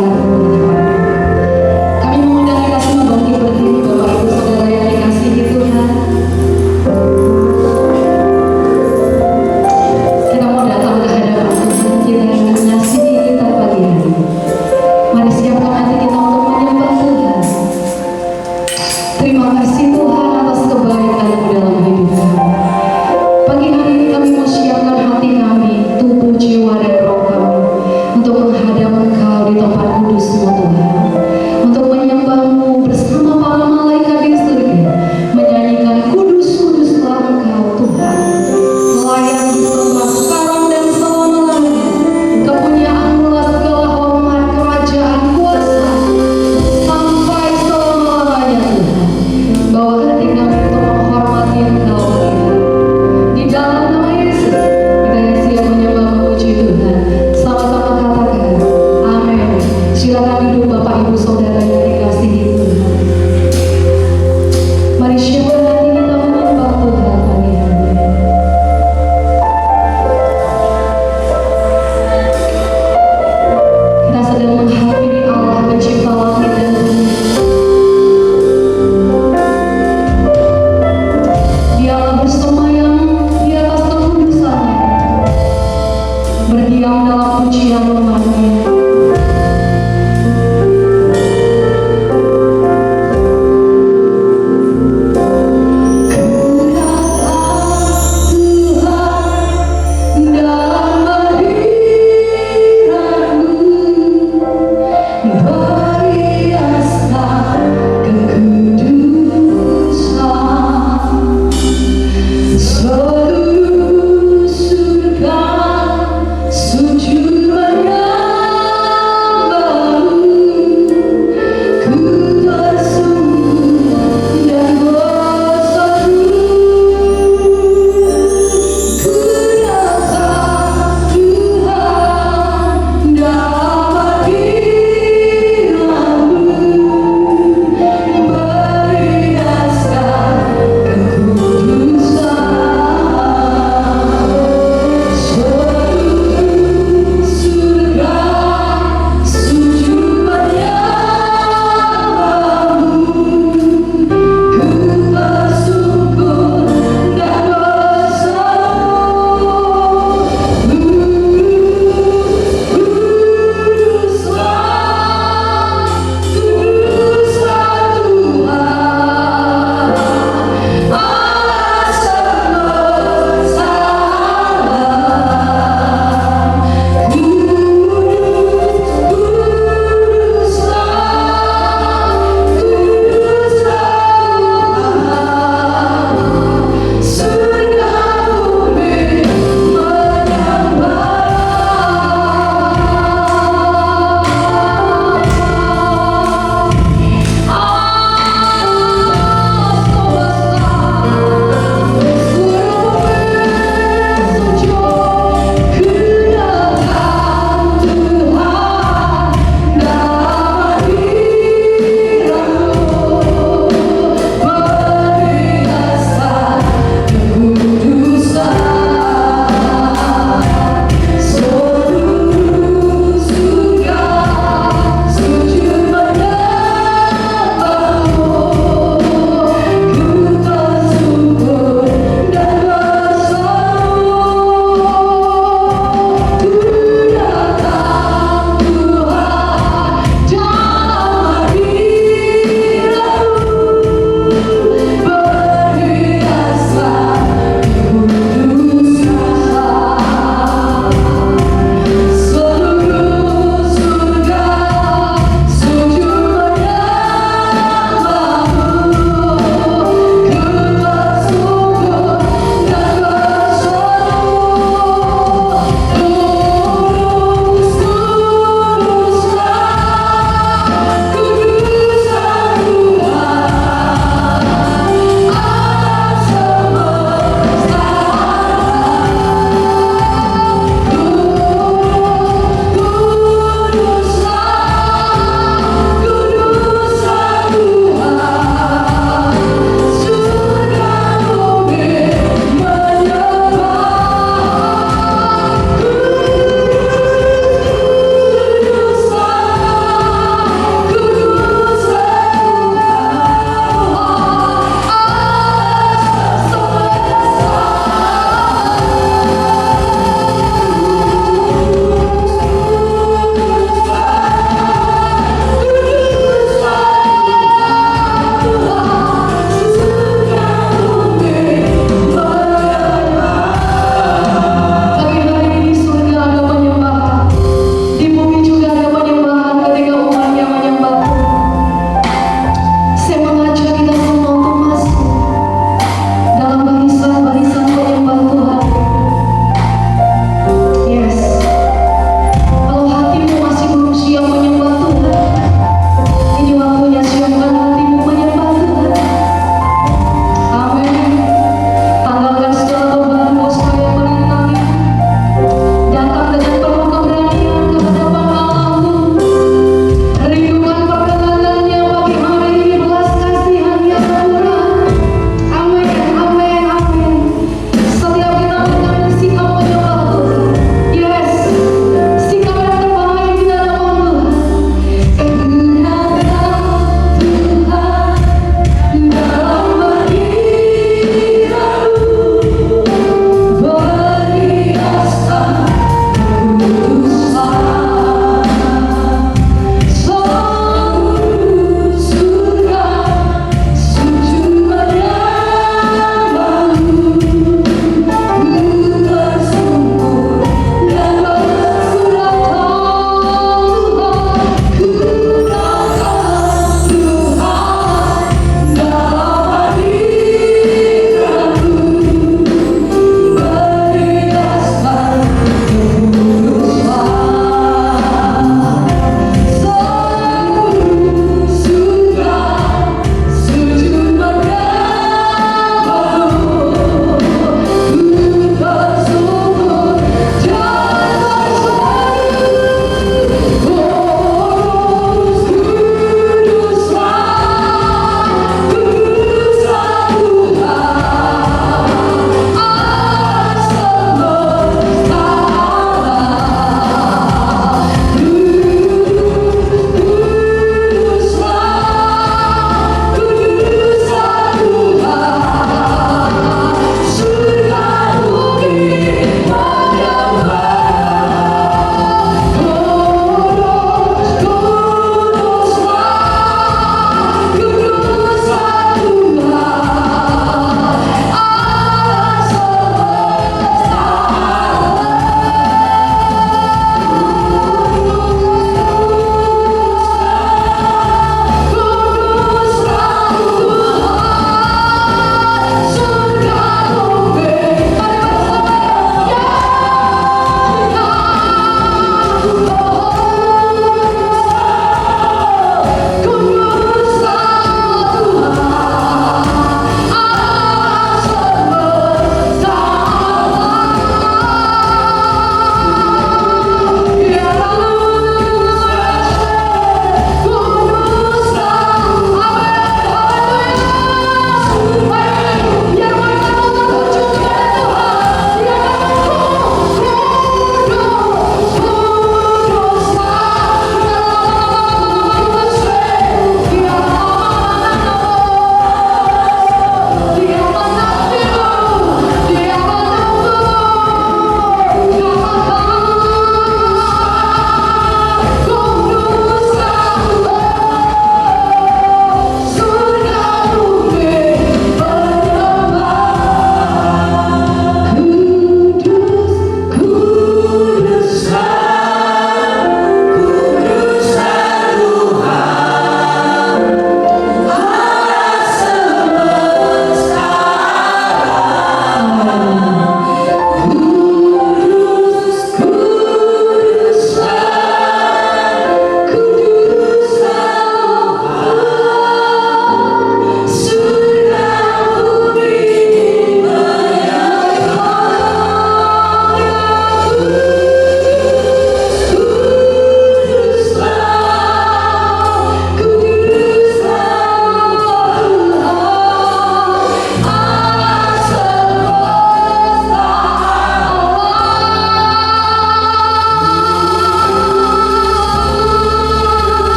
sangat bermanfaat. Kami mengundang kita semua bangkit berdiri, Bapak Ibu Saudara yang dikasihi Tuhan. Kita mau datang ke hadapan Tuhan kita yang mengasihi kita pagi hari. Mari siapkan hati kita untuk menyembah Tuhan. Terima kasih Tuhan atas kebaikan-Mu dalam hidup kami. Pagi hari ini kami mau siapkan hati kami, tubuh, jiwa, dan roh kami untuk menghadap Engkau di tempat kudus.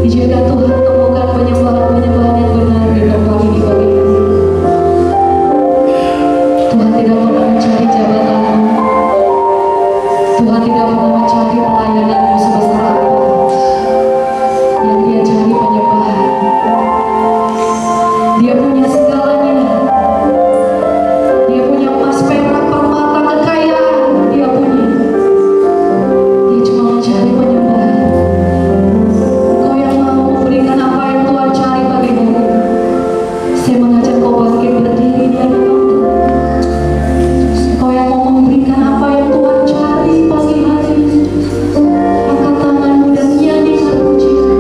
Izinkan Tuhan temukan penyembahan-penyembahan yang benar di tempat ini bagi kami. Tuhan tidak pernah mencari jabatan, Tuhan tidak pernah mencari pelayananmu sebesar apa. Yang Dia cari penyembahan. Dia punya segalanya. Dia punya emas, perak, permata, kekayaan. Dia punya. Dia cuma mencari penyembahan. Engkau yang mau memberikan apa yang Tuhan cari bagimu. Saya mengajak kau bangkit berdiri di hadapan Tuhan. Engkau yang mau memberikan apa yang Tuhan cari pagi hari ini. Angkat tanganmu dan nyanyikan pujian.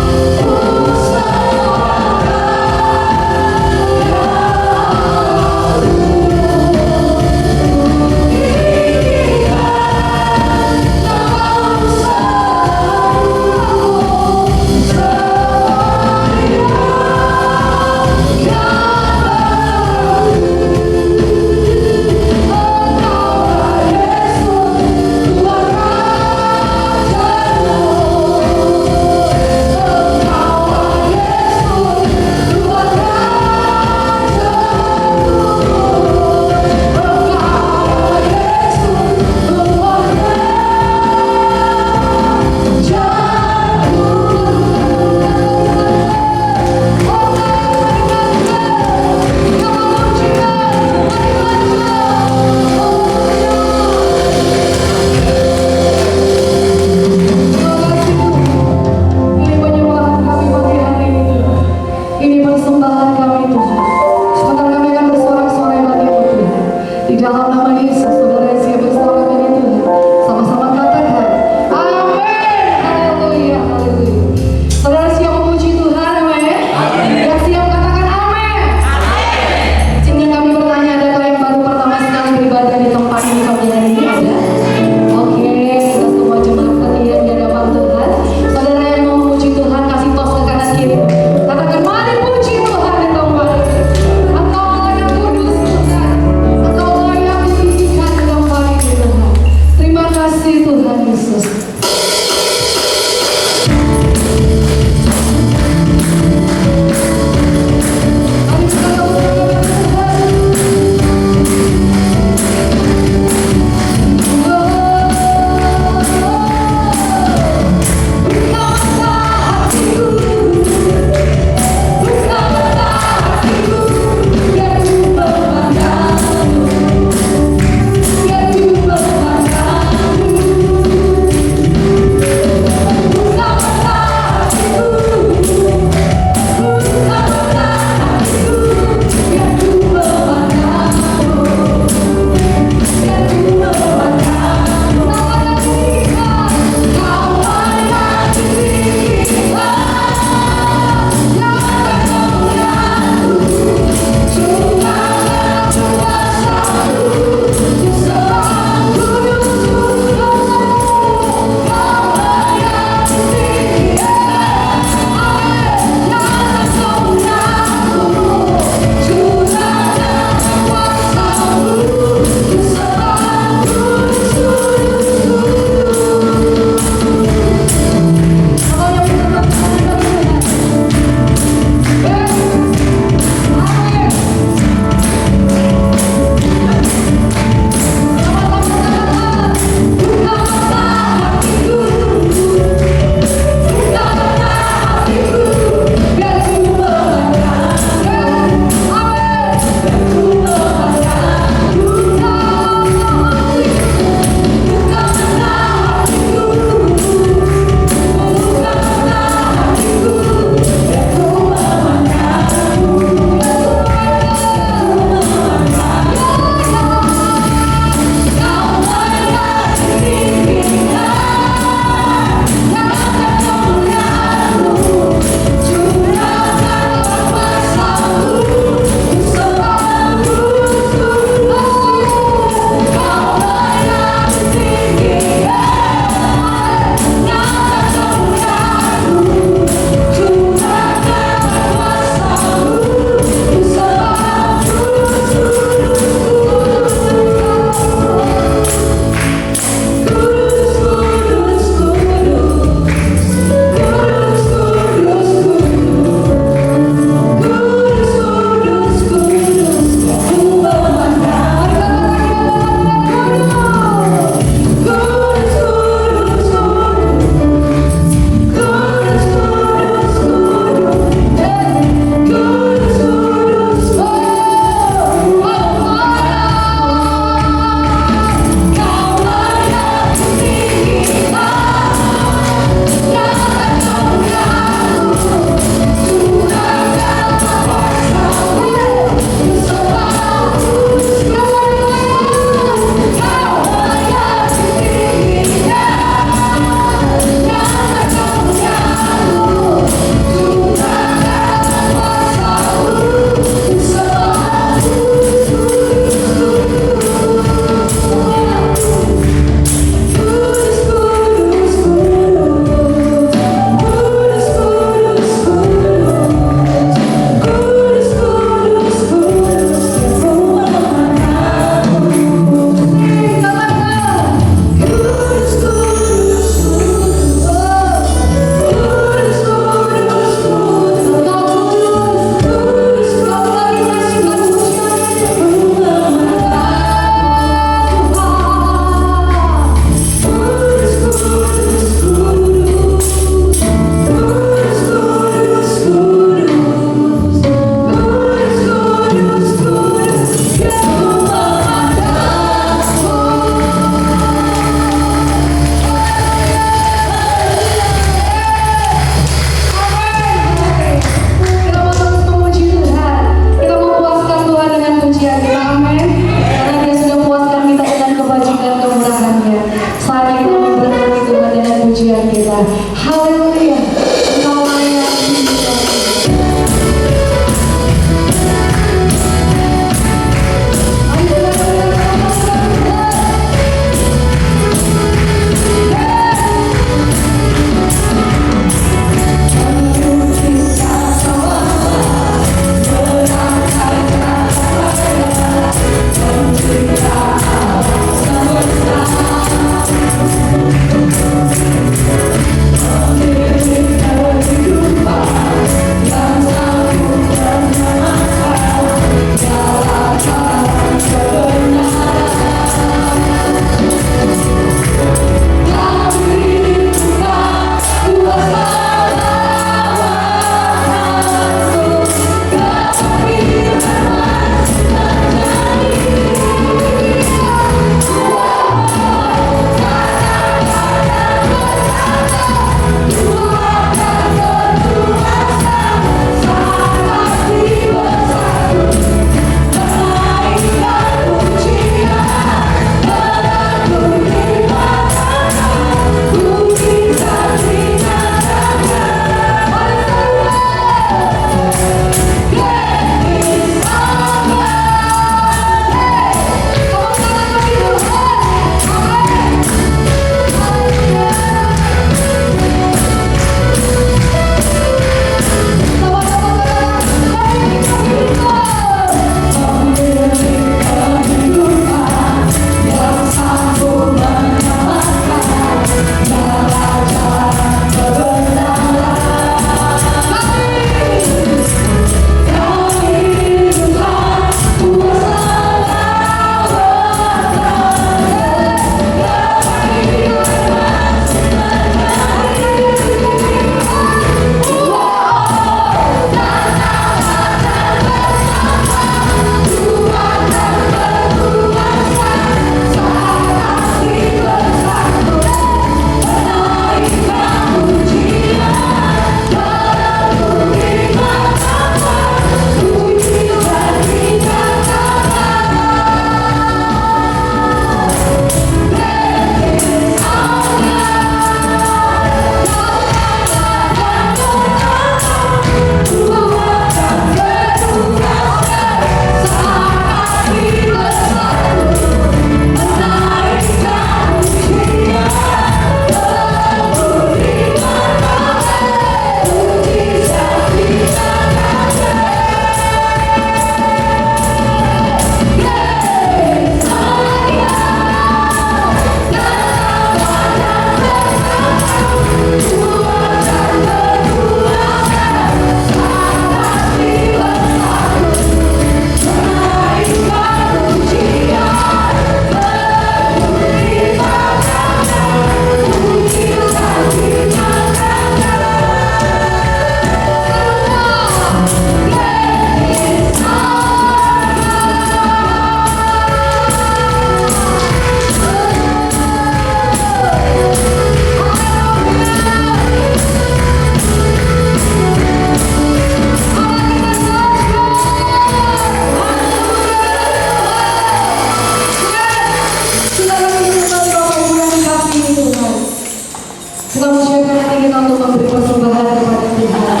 kami siapkan hati kita untuk memberi persembahan kepada Tuhan.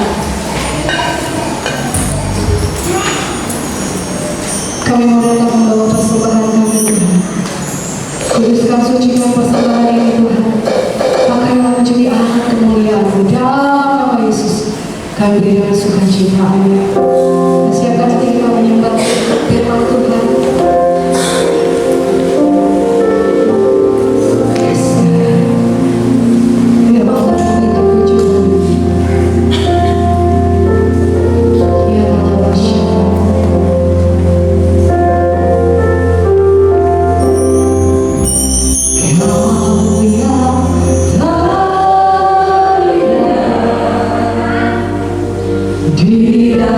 Kami mau datang membawa persembahan kami Tuhan. Kuduskan, sucikan persembahan ini Tuhan. Pakailah menjadi alat kemuliaan-Mu dalam nama Yesus. Kami beri dengan sukacita. Amin. Siapkan hati kita menyembah firman Tuhan. Yes. Firman Tuhan itu tujuan. Ya Allah, Dia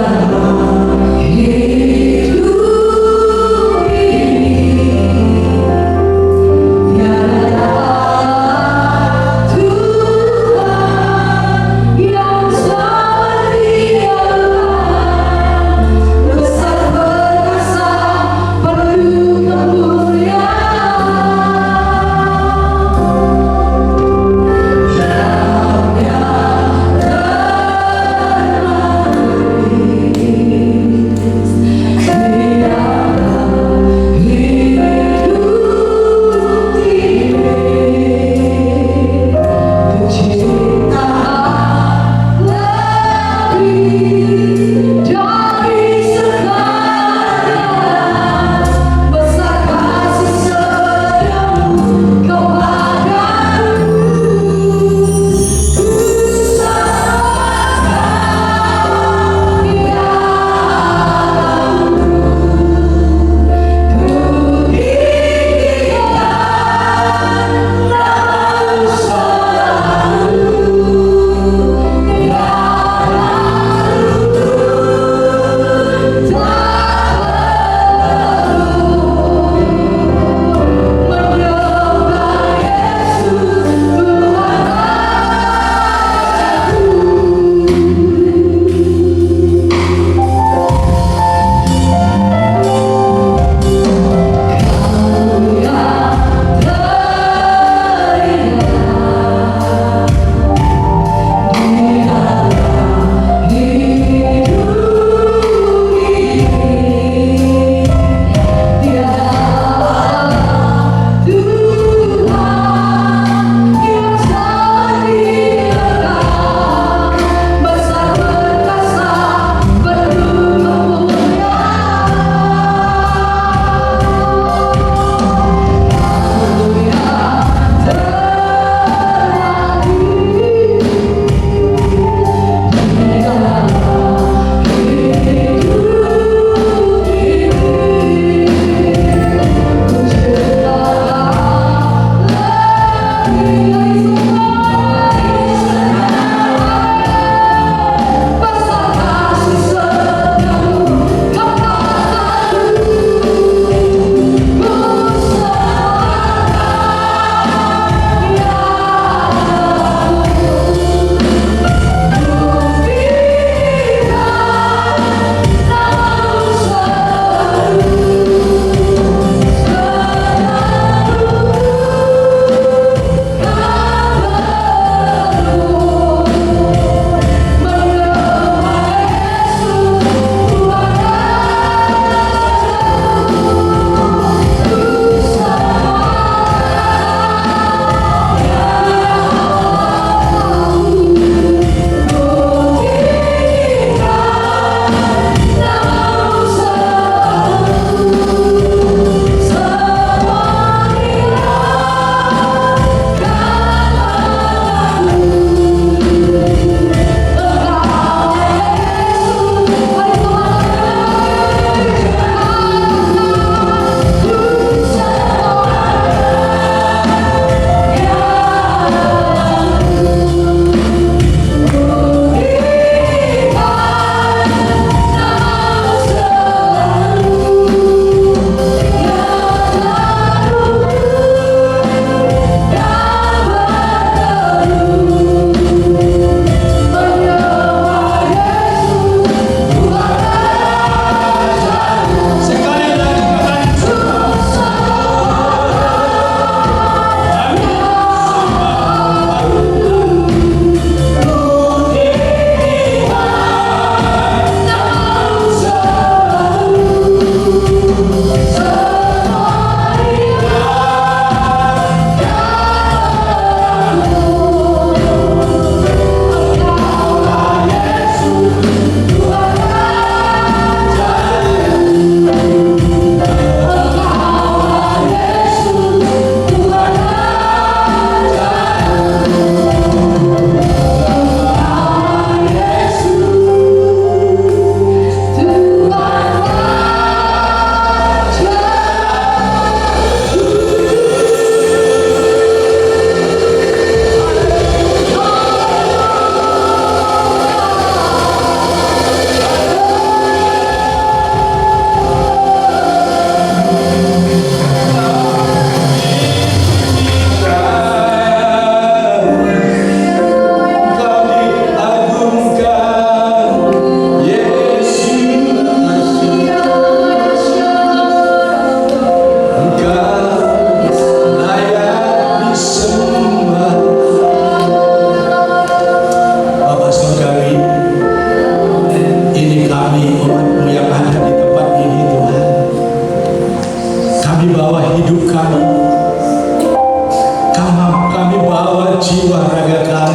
jiwa raga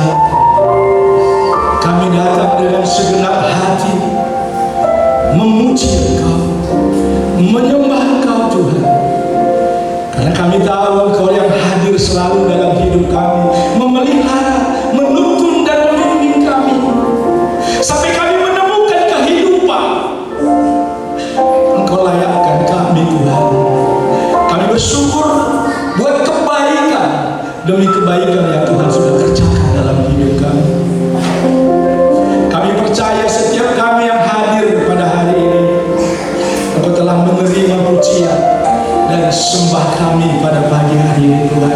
kami datang dengan segenap hati memuji Engkau, menyembah Engkau Tuhan. Karena kami tahu Engkau yang hadir selalu dalam hidup kami, memelihara, menuntun dan membimbing kami sampai kami menemukan kehidupan. Engkau layakkan kami Tuhan. Kami bersyukur buat kebaikan demi kebaikan yang Tuhan sudah kerjakan dalam hidup kami. Kami percaya setiap kami yang hadir pada hari ini, Engkau telah menerima pujian dan sembah kami pada pagi hari ini Tuhan.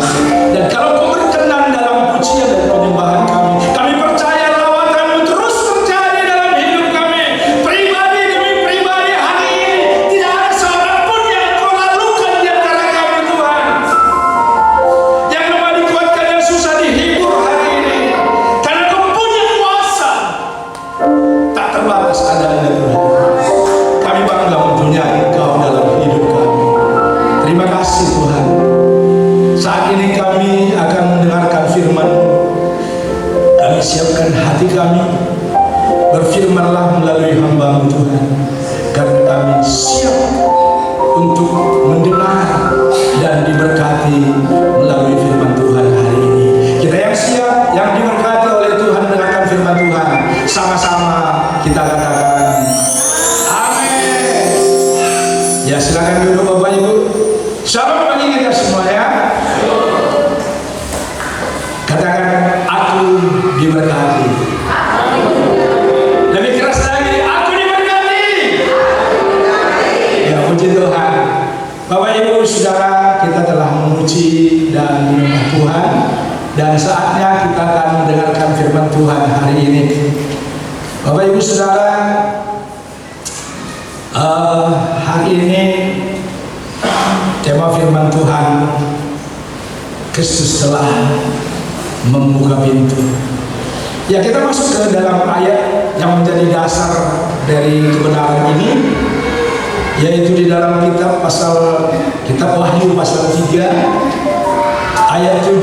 Dan kalau Kau berkenan dalam pujian dan penyembahan kami percaya lawatan-Mu terus terjadi dalam hidup kami, pribadi demi pribadi hari ini. Tidak ada seorang pun yang Kau lalukan di antara kami Tuhan. Yang lemah dikuatkan, yang susah dihibur hari ini, karena Kau punya kuasa tak terbatas adanya Tuhan. Kami bangga mempunyai Engkau dalam hidup kami. Terima kasih Tuhan. Saat ini kami akan mendengarkan firman-Mu. Kami siapkan hati kami. Berfirmanlah melalui hamba-Mu Tuhan. Karena kami siap untuk mendengar dan diberkati melalui firman Tuhan hari ini. Kita yang siap, yang diberkati oleh Tuhan mendengarkan firman Tuhan, sama-sama kita katakan amin. Ya, silakan duduk Bapak Ibu. Shalom bagi kita semua ya. Katakan, aku diberkati. Lebih keras lagi, aku diberkati. Ya, puji Tuhan. Bapak Ibu Saudara, kita telah memuji dan menyembah Tuhan, dan saatnya kita akan mendengarkan firman Tuhan hari ini. Bapak Ibu Saudara, hari ini tema firman Tuhan, Kristus telah membuka pintu. Ya, kita masuk ke dalam ayat yang menjadi dasar dari kebenaran ini, yaitu di dalam kitab Wahyu pasal 3 ayat 7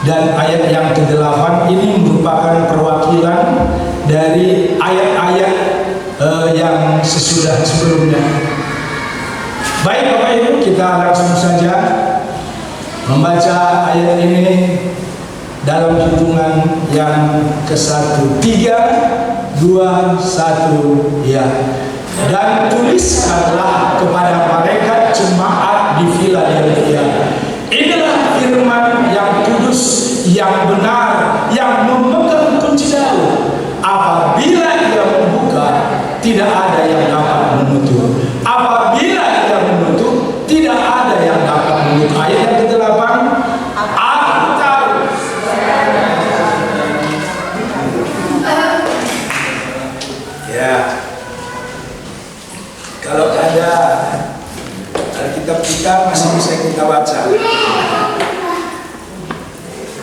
dan ayat yang ke-8. Ini merupakan perwakilan dari ayat-ayat yang sesudah sebelumnya. Baik Bapak Ibu, kita langsung saja membaca ayat ini dalam hitungan yang ke-1. 3, 2, 1, ya. Dan tuliskanlah kepada mereka jemaat di Philadelphia, inilah firman yang kudus, yang benar, yang memegang kunci Daud. Apabila ia membuka, tidak ada yang dapat menutup. Apabila ia menutup, tidak ada yang dapat menutup. Ayat yang ke-8, aku tahu. Ya, kalau ada Alkitab kita masih bisa kita baca.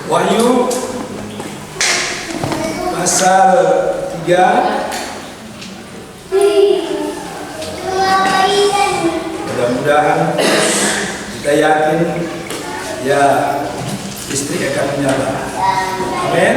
Wahyu pasal 3. Mudah-mudahan kita yakin ya istri akan menyala. Amin.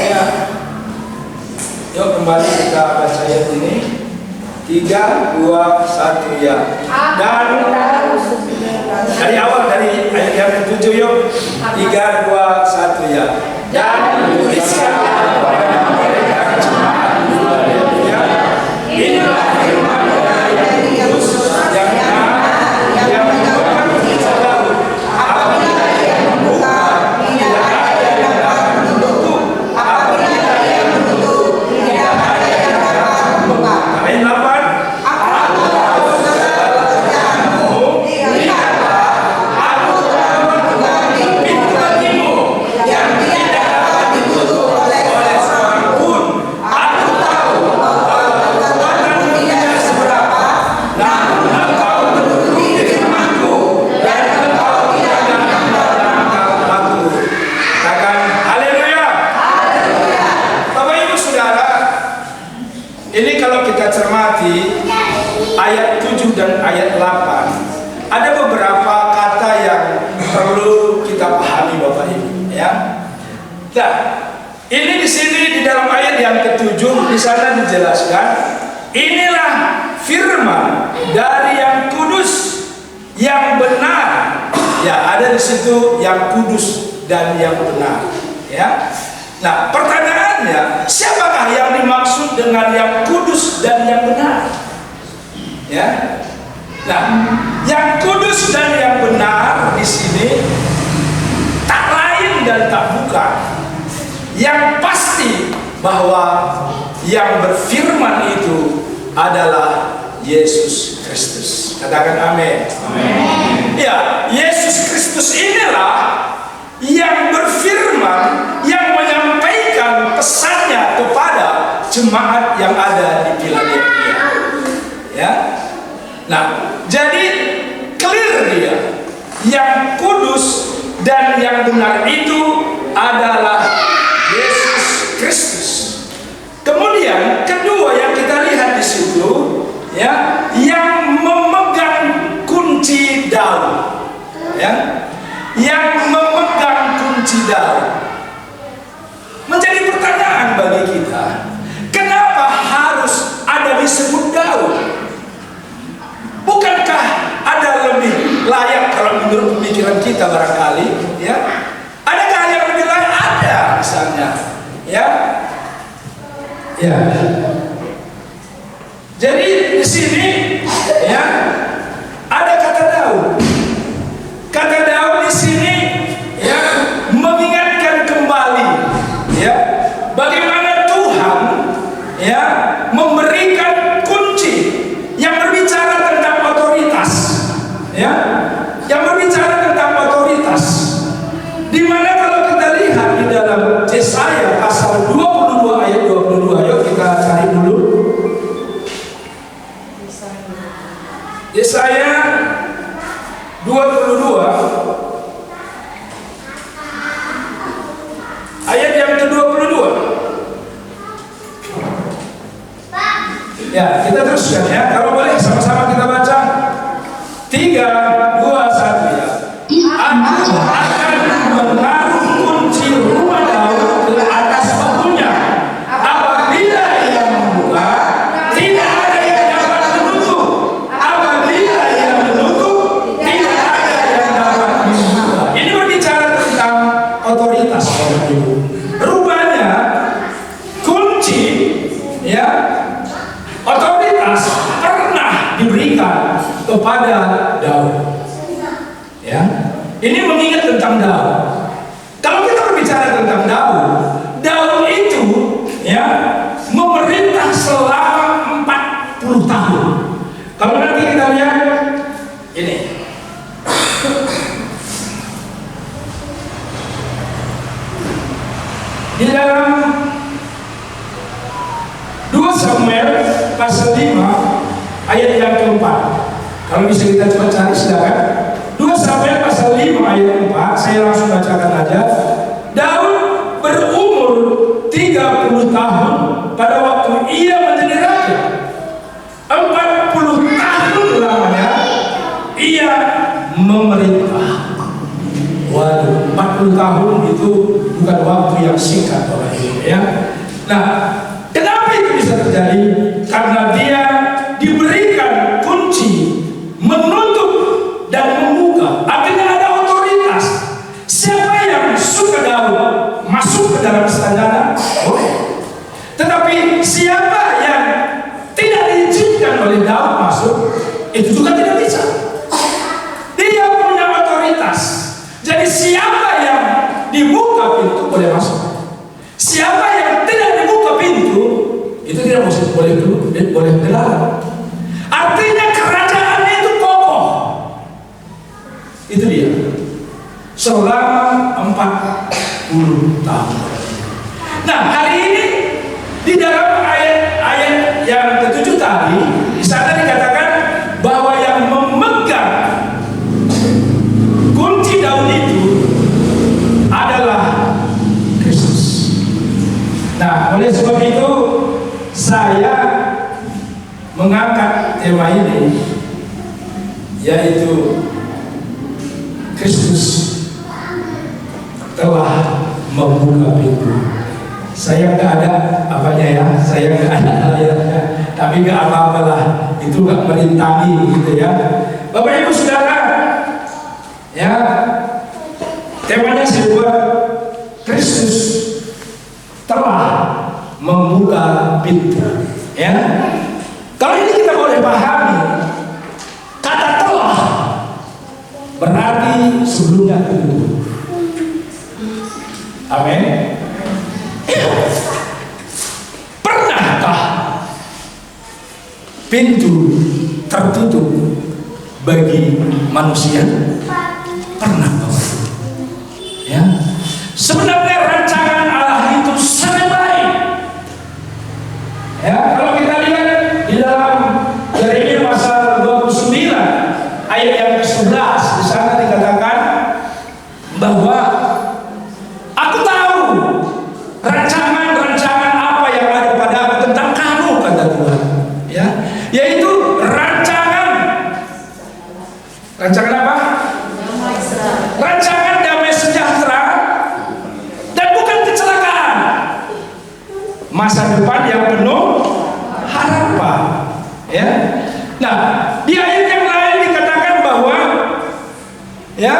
Ya, yuk kembali kita baca ayat ini. 3, 2, 1, ya. Dan dari awal, dari ayat yang ke-7 yuk. 3, 2, 1, ya. Dan tuliskanlah kepada mereka jemaat di Philadelphia, inilah firman dari Yesus yang benar, yang memegang kunci Daud. Apabila ia membuka, tidak ada yang dapat menutup. Apabila ia menutup, tidak ada yang dapat membuka. Ayat 8. Dan kita cermati ayat 7 dan ayat 8, ada beberapa kata yang perlu kita pahami Bapak Ibu, ya. Nah, ini di sini di dalam ayat yang ke-7 di sana dijelaskan, inilah firman dari yang kudus, yang benar. Ya, ada di situ yang kudus dan yang benar, ya. Nah, pertanyaannya, siapakah yang dimaksud dengan yang kudus dan yang benar? Ya. Nah, yang kudus dan yang benar di sini tak lain dan tak bukan, yang pasti bahwa yang berfirman itu adalah Yesus Kristus. Katakan amin. Amin. Ya, Yesus Kristus inilah yang berfirman, yang menyampaikan pesannya kepada jemaat yang ada di Philadelphia. Ya. Nah, jadi clear dia, yang kudus dan yang benar itu adalah Yesus Kristus. Kemudian kedua yang kita lihat di situ, ya, yang memegang kunci Daud, ya, yang memegang kunci Daud. Menjadi pertanyaan bagi kita, kenapa harus ada disebut Daud? Bukankah ada lebih layak kalau menurut pemikiran kita barangkali, ya? Adakah yang lebih layak? Ada, misalnya, ya. Ya. Jadi di sini, ya, ada kata Daud. Kata Daud di sini, ya, mengingatkan kembali, ya, bagaimana Tuhan, ya, memberikan kunci yang berbicara tentang otoritas, ya, yang berbicara tentang otoritas. Di mana kalau kita lihat di dalam Yesaya pasal 22 ayat 22, yuk kita cari dulu. Yesaya 22 ayat yang ke-22. Ya, kita teruskan, ya. Kalau boleh sama-sama kita baca. 3, 2, 1, ya. Aku akan menaruh kunci rumah Daud ke atas bahunya. Apabila ia membuka, tidak ada yang dapat menutup. Apabila ia menutup, tidak ada yang dapat dibuka. Ini berbicara tentang otoritas, Bapak Ibu. Rupanya kunci, ya, otoritas pernah diberikan kepada Daud. Ya, ini mengingat tentang Daud. Kalau kita berbicara tentang Daud, Daud itu, ya, memerintah selama 40 tahun. Kalau nanti kita lihat ini, di dalam 2 Samuel pasal 5 ayat yang ke-4. Kalau bisa kita coba cari, silakan. 2 Samuel pasal 5 ayat 4, saya langsung bacakan aja. Daud berumur 30 tahun pada waktu ia menjadi raja. 40 tahun lamanya ia memerintah. Waduh, 40 tahun itu bukan waktu yang singkat, Bapak Ibu, ya. Nah, kenapa itu bisa terjadi? Karena dia diberikan kunci menutup dan membuka. Artinya ada otoritas. Siapa yang suka Daud masuk ke dalam istana, boleh. Tetapi siapa yang tidak diizinkan oleh Daud masuk, itu juga tidak bisa. Dia punya otoritas. Jadi siapa yang dibuka pintu boleh masuk. Siapa yang tidak dibuka pintu itu tidak boleh dilarang. Artinya kerajaan itu kokoh. Itu dia. Selama 40 tahun. Nah, hari ini di dalam ayat-ayat yang ke-7 tadi, di sana dikatakan bahwa yang memegang kunci Daud itu adalah Kristus. Nah, oleh sebab itu saya ini, yaitu Kristus telah membuka pintu. Saya nggak ada apanya ya, saya nggak ada layarnya, tapi nggak apa-apalah, itu nggak merintangi gitu ya. Bapak Ibu Saudara, ya temanya saya buat Kristus telah membuka pintu. Ya, kalau ini kita boleh pahami, kata telah berarti sebelumnya dulu. Amin. Pernahkah pintu tertutup bagi manusia? Pernah, Bapak. Ya. Sebenarnya rancangan Allah itu sangat baik. Ya, kalau kita lihat di dalam Yeremia pasal 29 ayat yang ke-11, di sana dikatakan bahwa aku tahu rancangan-rancangan apa yang ada padaku tentang kamu, kata Tuhan. Ya, yaitu rancangan apa? Rancangan damai sejahtera dan bukan kecelakaan. Masa depan yang penuh harapan. Ya. Nah, di ayat yang lain dikatakan bahwa ya,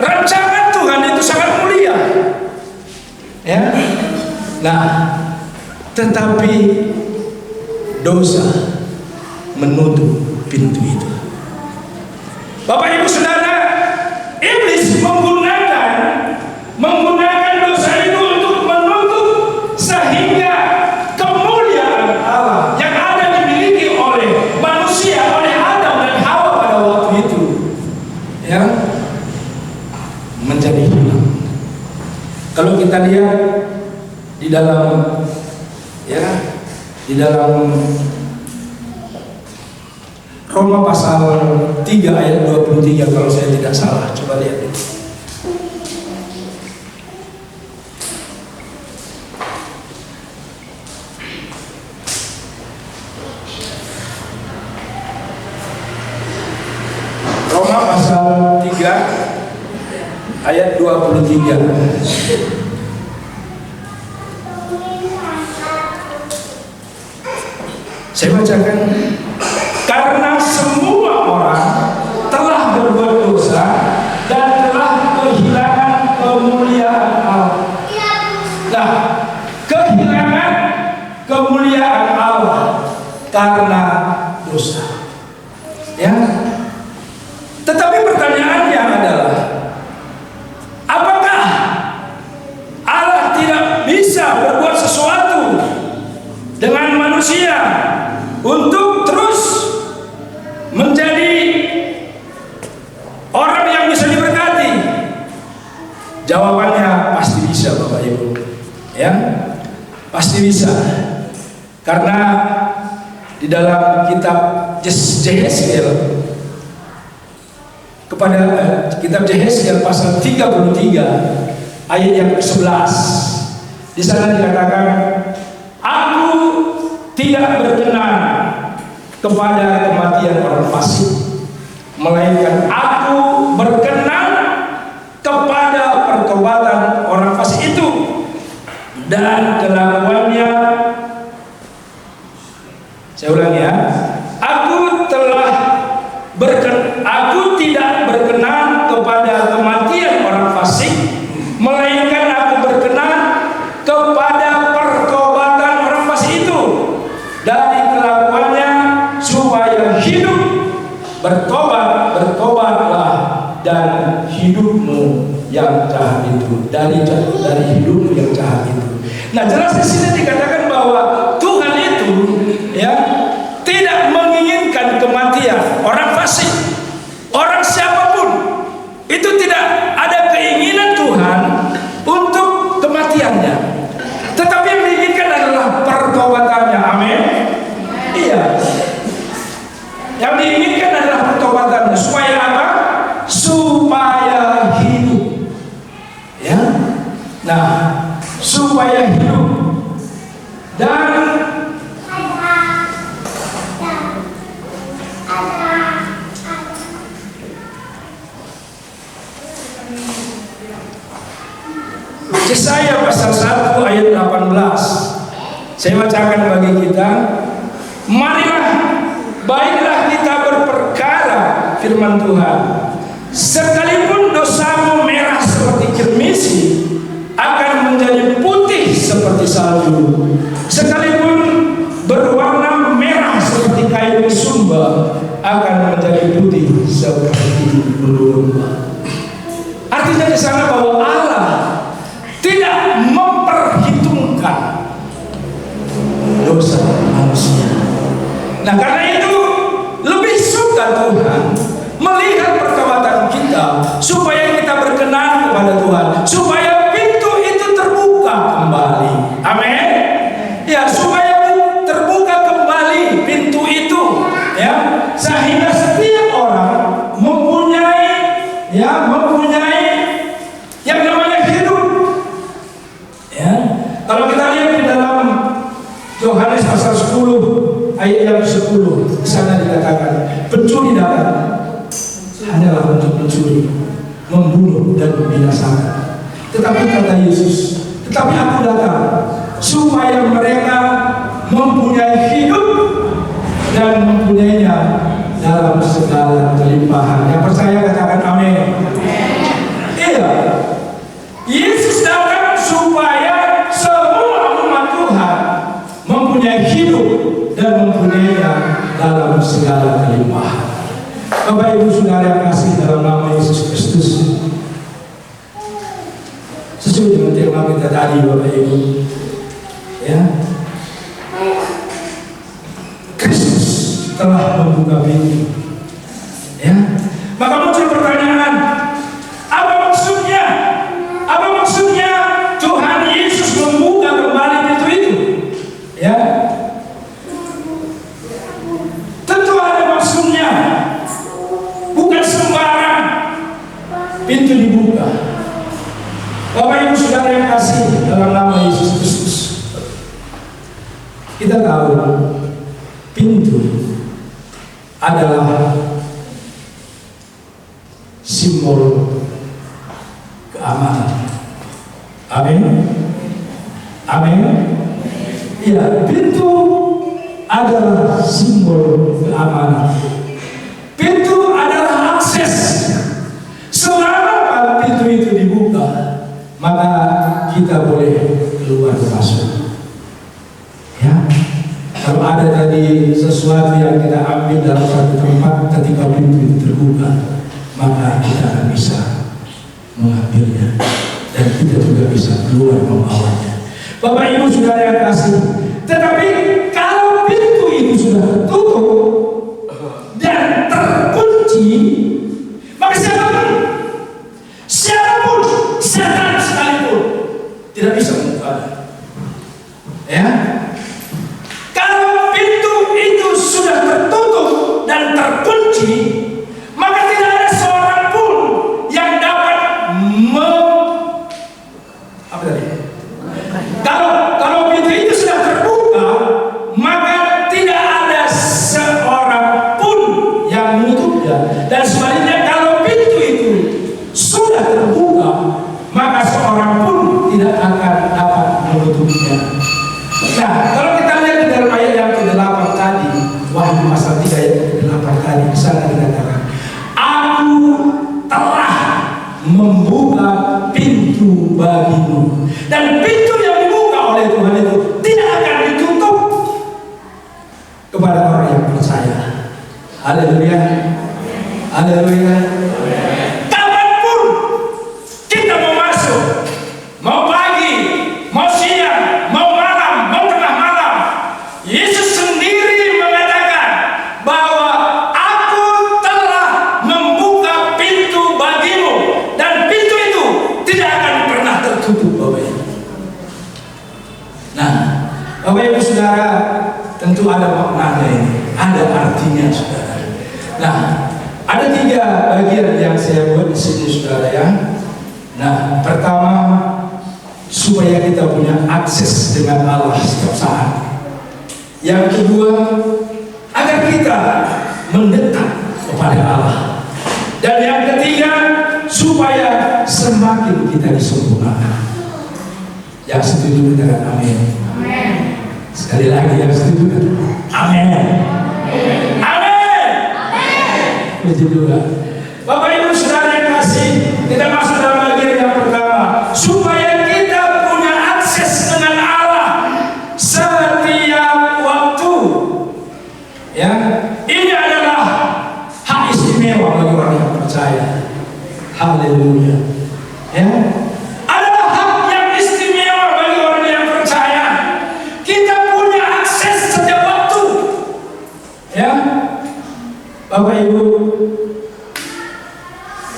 rancangan Tuhan itu sangat mulia. Ya. Nah, tetapi dosa menutup pintu itu. Bapak Ibu Saudara, iblis menggunakan dosa itu untuk menutup sehingga kemuliaan Allah yang ada dimiliki oleh manusia, oleh Adam dan Hawa pada waktu itu, ya, menjadi hilang. Kalau kita lihat di dalam Roma pasal 3 ayat 23 kalau saya tidak salah, coba lihat itu. Roma pasal 3 ayat 23. Saya bacakan. Karena semua orang telah berbuat dosa dan telah kehilangan kemuliaan Allah. Nah, kehilangan kemuliaan Allah karena dosa. Ya. Tetapi pertanyaannya adalah, apakah Allah tidak bisa berbuat sesuatu dengan manusia untuk terus menjadi orang yang bisa diberkati? Jawabannya pasti bisa, Bapak Ibu. Ya, pasti bisa. Karena di dalam kitab Yehezkiel, kepada kitab Yehezkiel pasal 33 ayat yang ke-11, di sana dikatakan, aku tidak berkenan kepada kematian orang fasik, melainkan aku berkenan kepada pertobatan orang fasik itu dan kelakuannya. Saya ulangi ya, aku tidak berkenan kepada kematian orang fasik, melainkan aku berkenan kepada pertobatan orang fasik itu dari kelakuannya supaya hidup. Bertobatlah dan hidupmu yang jahat itu dari hidupmu yang jahat itu. Nah, jelas di sini dikatakan bahwa Tuhan itu, ya, tidak menginginkan kematian orang fasik, orang siapapun. Itu tidak ada keinginan Tuhan untuk kematiannya. Tetapi yang diinginkan adalah pertobatannya. Amin. Iya. Yang diinginkan adalah pertobatannya. Supaya apa? Supaya hidup. Ya. Nah, supaya hidup. Dan Yesaya pasal 1 ayat 18. Saya bacakan bagi kita. Marilah, baiklah kita berperkara, firman Tuhan. Sekalipun dosamu merah seperti kirmisi, akan menjadi putih seperti salju. Sekalipun berwarna merah seperti kain sumba, akan menjadi putih seperti bulu domba. Artinya di sana bahwa Allah tidak memperhitungkan dosa manusia. Nah, karena itu lebih suka Tuhan melihat pertobatan kita supaya kita berkenan kepada Tuhan, supaya pintu itu terbuka kembali. Amin. Ya, supaya terbuka kembali pintu itu, ya, sehingga setiap orang mempunyai yang namanya hidup. Ya, kalau kita lihat di dalam Yohanes pasal 10 ayat yang 10, di sana dikatakan, pencuri datang hanyalah untuk mencuri, membunuh dan membinasakan. Tetapi kata Yesus, tetapi aku datang supaya mereka mempunyai hidup dan mempunyainya dalam segala kelimpahan. Yang percaya katakan amin. Iya, Yesus datang supaya semua umat Tuhan mempunyai hidup dan mempunyainya dalam segala kelimpahan. Bapak Ibu Saudara yang kasih dalam nama Yesus Kristus, sesuai dengan tema kita tadi, Bapak Ibu, ya, Kristus telah membuka pintu. Ya, maka muncul pertanyaan, apa maksudnya? Apa maksudnya Tuhan Yesus membuka kembali pintu itu? Ya, tentu ada maksudnya. Bukan sembarang pintu dibuka. Bapak Ibu Saudara yang kasih dalam nama Yesus Kristus, kita tahu pintu adalah simbol keamanan. Amin. Amin. Ya, pintu adalah simbol keamanan. Pintu adalah akses. Selama pintu itu dibuka, maka kita boleh keluar masuk. Ya, kalau ada tadi sesuatu yang kita ambil dalam satu tempat, ketika pintu itu terbuka, maka kita akan bisa mengambilnya dan kita juga bisa keluar membawanya. Bapak Ibu Saudara yang kasih, tetapi kalau pintu itu sudah tertutup dan terkunci, maka siapapun, setan sekalipun tidak bisa membukanya. Ya, kalau pintu itu sudah tertutup dan terkunci, maka tidak ada seorang pun yang dapat kalau pintu itu sudah terbuka, maka tidak ada seorang pun yang menutupnya. Dan sebaliknya, kalau pintu itu sudah terbuka, maka seorang pun tidak akan dapat menutupnya. Nah, kalau kita lihat di dalam ayat yang ke-8 tadi, Wahyu pasal 3 ayat ke-8 tadi, di sana dikatakan, aku telah membuka pintu bagimu, dan pintu yang dibuka oleh Tuhan itu tidak akan ditutup kepada orang yang percaya. Haleluya. Haleluya. Kapanpun kita mau masuk, mau pagi, mau siang, mau malam, mau tengah malam, Yesus sendiri mengatakan bahwa aku telah membuka pintu bagimu, dan pintu itu tidak akan pernah tertutup, Bapak Ibu. Nah, Bapak Ibu Saudara, tentu ada maknanya ini, ada artinya, Saudara. Nah, ada 3 bagian yang saya buat di sini, Saudara, ya. Nah, pertama, supaya kita punya akses dengan Allah setiap saat. Yang kedua, agar kita mendekat kepada Allah. Dan yang ketiga, supaya semakin kita disempurnakan. Yang setuju katakan amin. Sekali lagi yang setuju katakan amin. Amin. Puji Tuhan. Bapak Ibu Saudara yang kasih, kita masuk dalam bagian yang pertama, supaya kita punya akses dengan Allah setiap waktu. Ya, ini adalah hak istimewa bagi orang yang percaya. Haleluya. Ya, adalah hak yang istimewa bagi orang yang percaya. Kita punya akses setiap waktu. Ya, Bapak Ibu,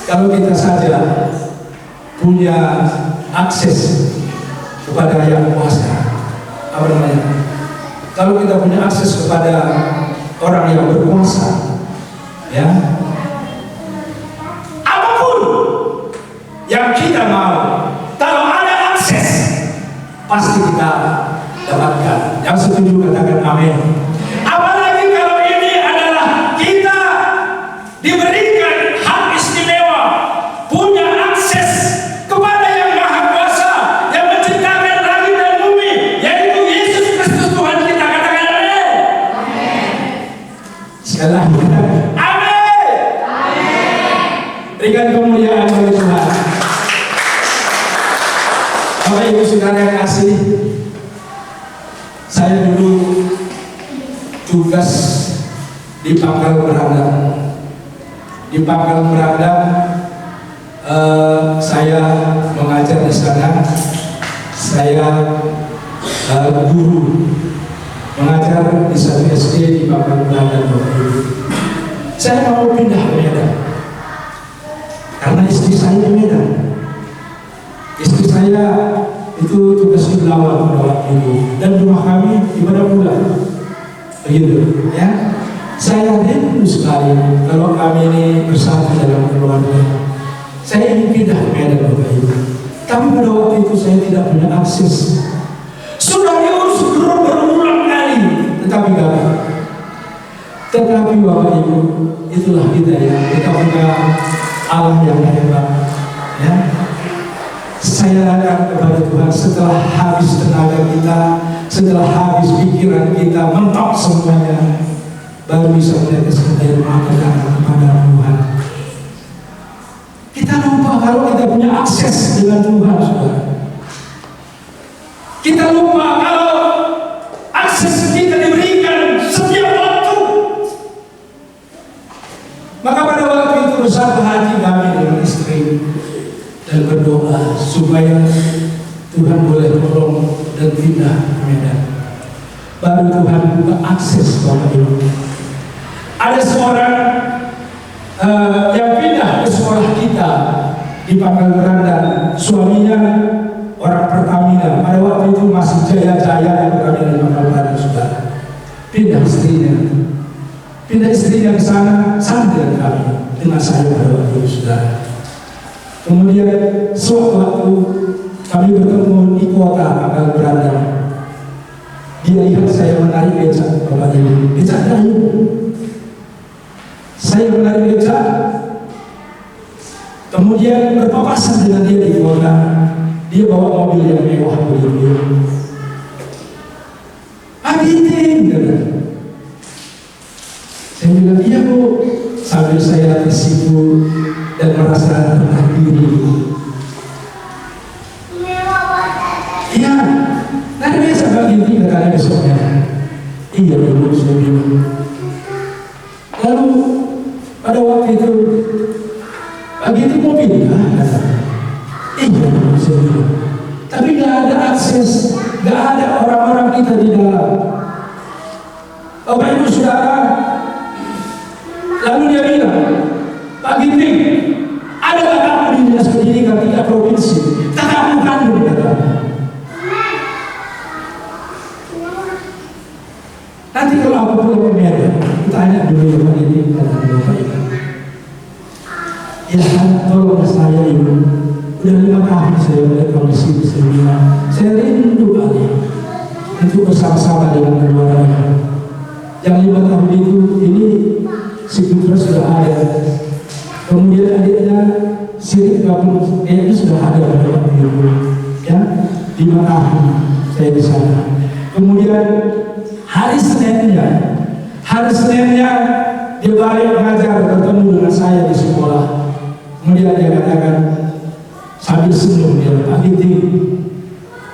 kalau kita saja punya akses kepada yang kuasa, apa namanya? Kalau kita punya akses kepada orang yang berkuasa, ya, apapun yang kita mau, kalau ada akses, pasti kita dapatkan. Yang setuju katakan amin. Apalagi kalau ini adalah kita diberikan hak istimewa, punya akses kepada yang Maha Kuasa yang menciptakan langit dan bumi, yaitu Yesus Kristus Tuhan kita. Katakan amin. Sekali lagi katakan amin. Berikan kemuliaan bagi Tuhan. Bapak Ibu Saudara yang kasih, saya dulu tugas di Pangkal Berandang. Di Pangkal Berandang saya mengajar di sana. Saya guru mengajar di satu SD di Pangkal Berandang. Saya mau pindah ke Medan karena istri saya di Medan. Istri saya itu tugas di Belawan pada waktu itu, dan rumah kami di Padang, begitu ya. Saya rindu sekali kalau kami ini bersatu dalam keluarga. Saya ingin pindah ke Medan, Bapak Ibu. Tapi pada waktu itu saya tidak punya akses. Sudah diurus berulang kali, tetapi gagal. Tetapi Bapak Ibu, itulah kita ya. Kita punya Allah yang hebat. Ya. Saya harap kepada Tuhan, setelah habis tenaga kita, setelah habis pikiran kita, mentok semuanya, baru bisa menetes air mata kepada Tuhan. Kita lupa kalau kita punya akses dengan Tuhan, saudara. Kita lupa kalau akses kita diberikan setiap waktu. Maka pada waktu itu bersatu hati kami dengan istri dan berdoa supaya Tuhan boleh tolong dan pindah ke Medan. Baru Tuhan buka akses Bapak Ibu. Ada seorang yang pindah ke sekolah kita di Pangkal Berandang. Suaminya orang Pertamina. Pada waktu itu masih jaya-jaya yang Pertamina di Pangkal Berandang, saudara. Pindah istrinya ke sana sama dengan kami, dengan saya pada waktu itu, saudara. Kemudian suatu waktu kami bertemu di kota Pangkal Berandang. Dia lihat saya menarik becak, Bapak Ibu, becak kayu. Saya menarik becak, kemudian berpapasan dengan dia di kota. Dia bawa mobil yang mewah begitu. Abitin, saya bilang iya Bu, sambil saya tersipu dan merasa rendah diri. Iya, nanti biasa begini katanya besoknya. Iya dulu saya bilang. Lalu pada waktu itu begitu mau pindah, iya dulu saya bilang. Tapi nggak ada akses, nggak ada orang-orang kita di dalam. Bapak Ibu Saudara, lalu dia bilang, Pak Ginting, ada kakakku di dinas pendidikan 3 provinsi, kakakku kandung katanya. Nanti kalau aku pulang ke Medan, tanya dulu Pak Ginting, kata Bapak Ibu. Ya kan, tolong saya Ibu. Udah 5 tahun saya melihat kondisi saya bilang, saya rindu kali untuk bersama-sama dengan keluarga. Yang 5 tahun itu ini si Putra sudah ada, kemudian adiknya si Rika pun kayaknya sudah ada pada waktu itu, ya. 5 tahun saya di sana. Kemudian hari Seninnya dia balik mengajar, bertemu dengan saya di sekolah. Kemudian dia katakan sambil senyum, dia Pak Ginting,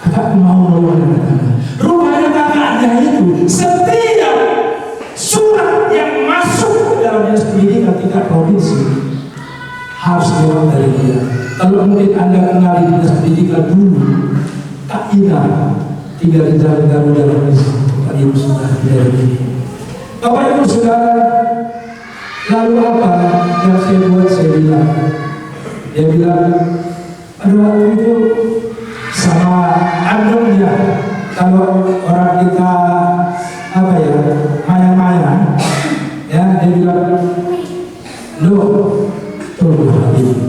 kakak mau rumah tangga. Rumah tangganya itu setiap surat yang masuk ke dalam dinas pendidikan tingkat provinsi harus lewat dari dia. Kalau mungkin Anda kenal di dinas pendidikan dulu, Kak Ina tinggal di Jalan Garuda Pak Ibu sudah tidak begini. Bapak Ibu Saudara, lalu apa yang saya buat? Dia bilang pada waktu itu sama andong ya, kalau orang kita maya-maya ya, dia bilang tolong Habib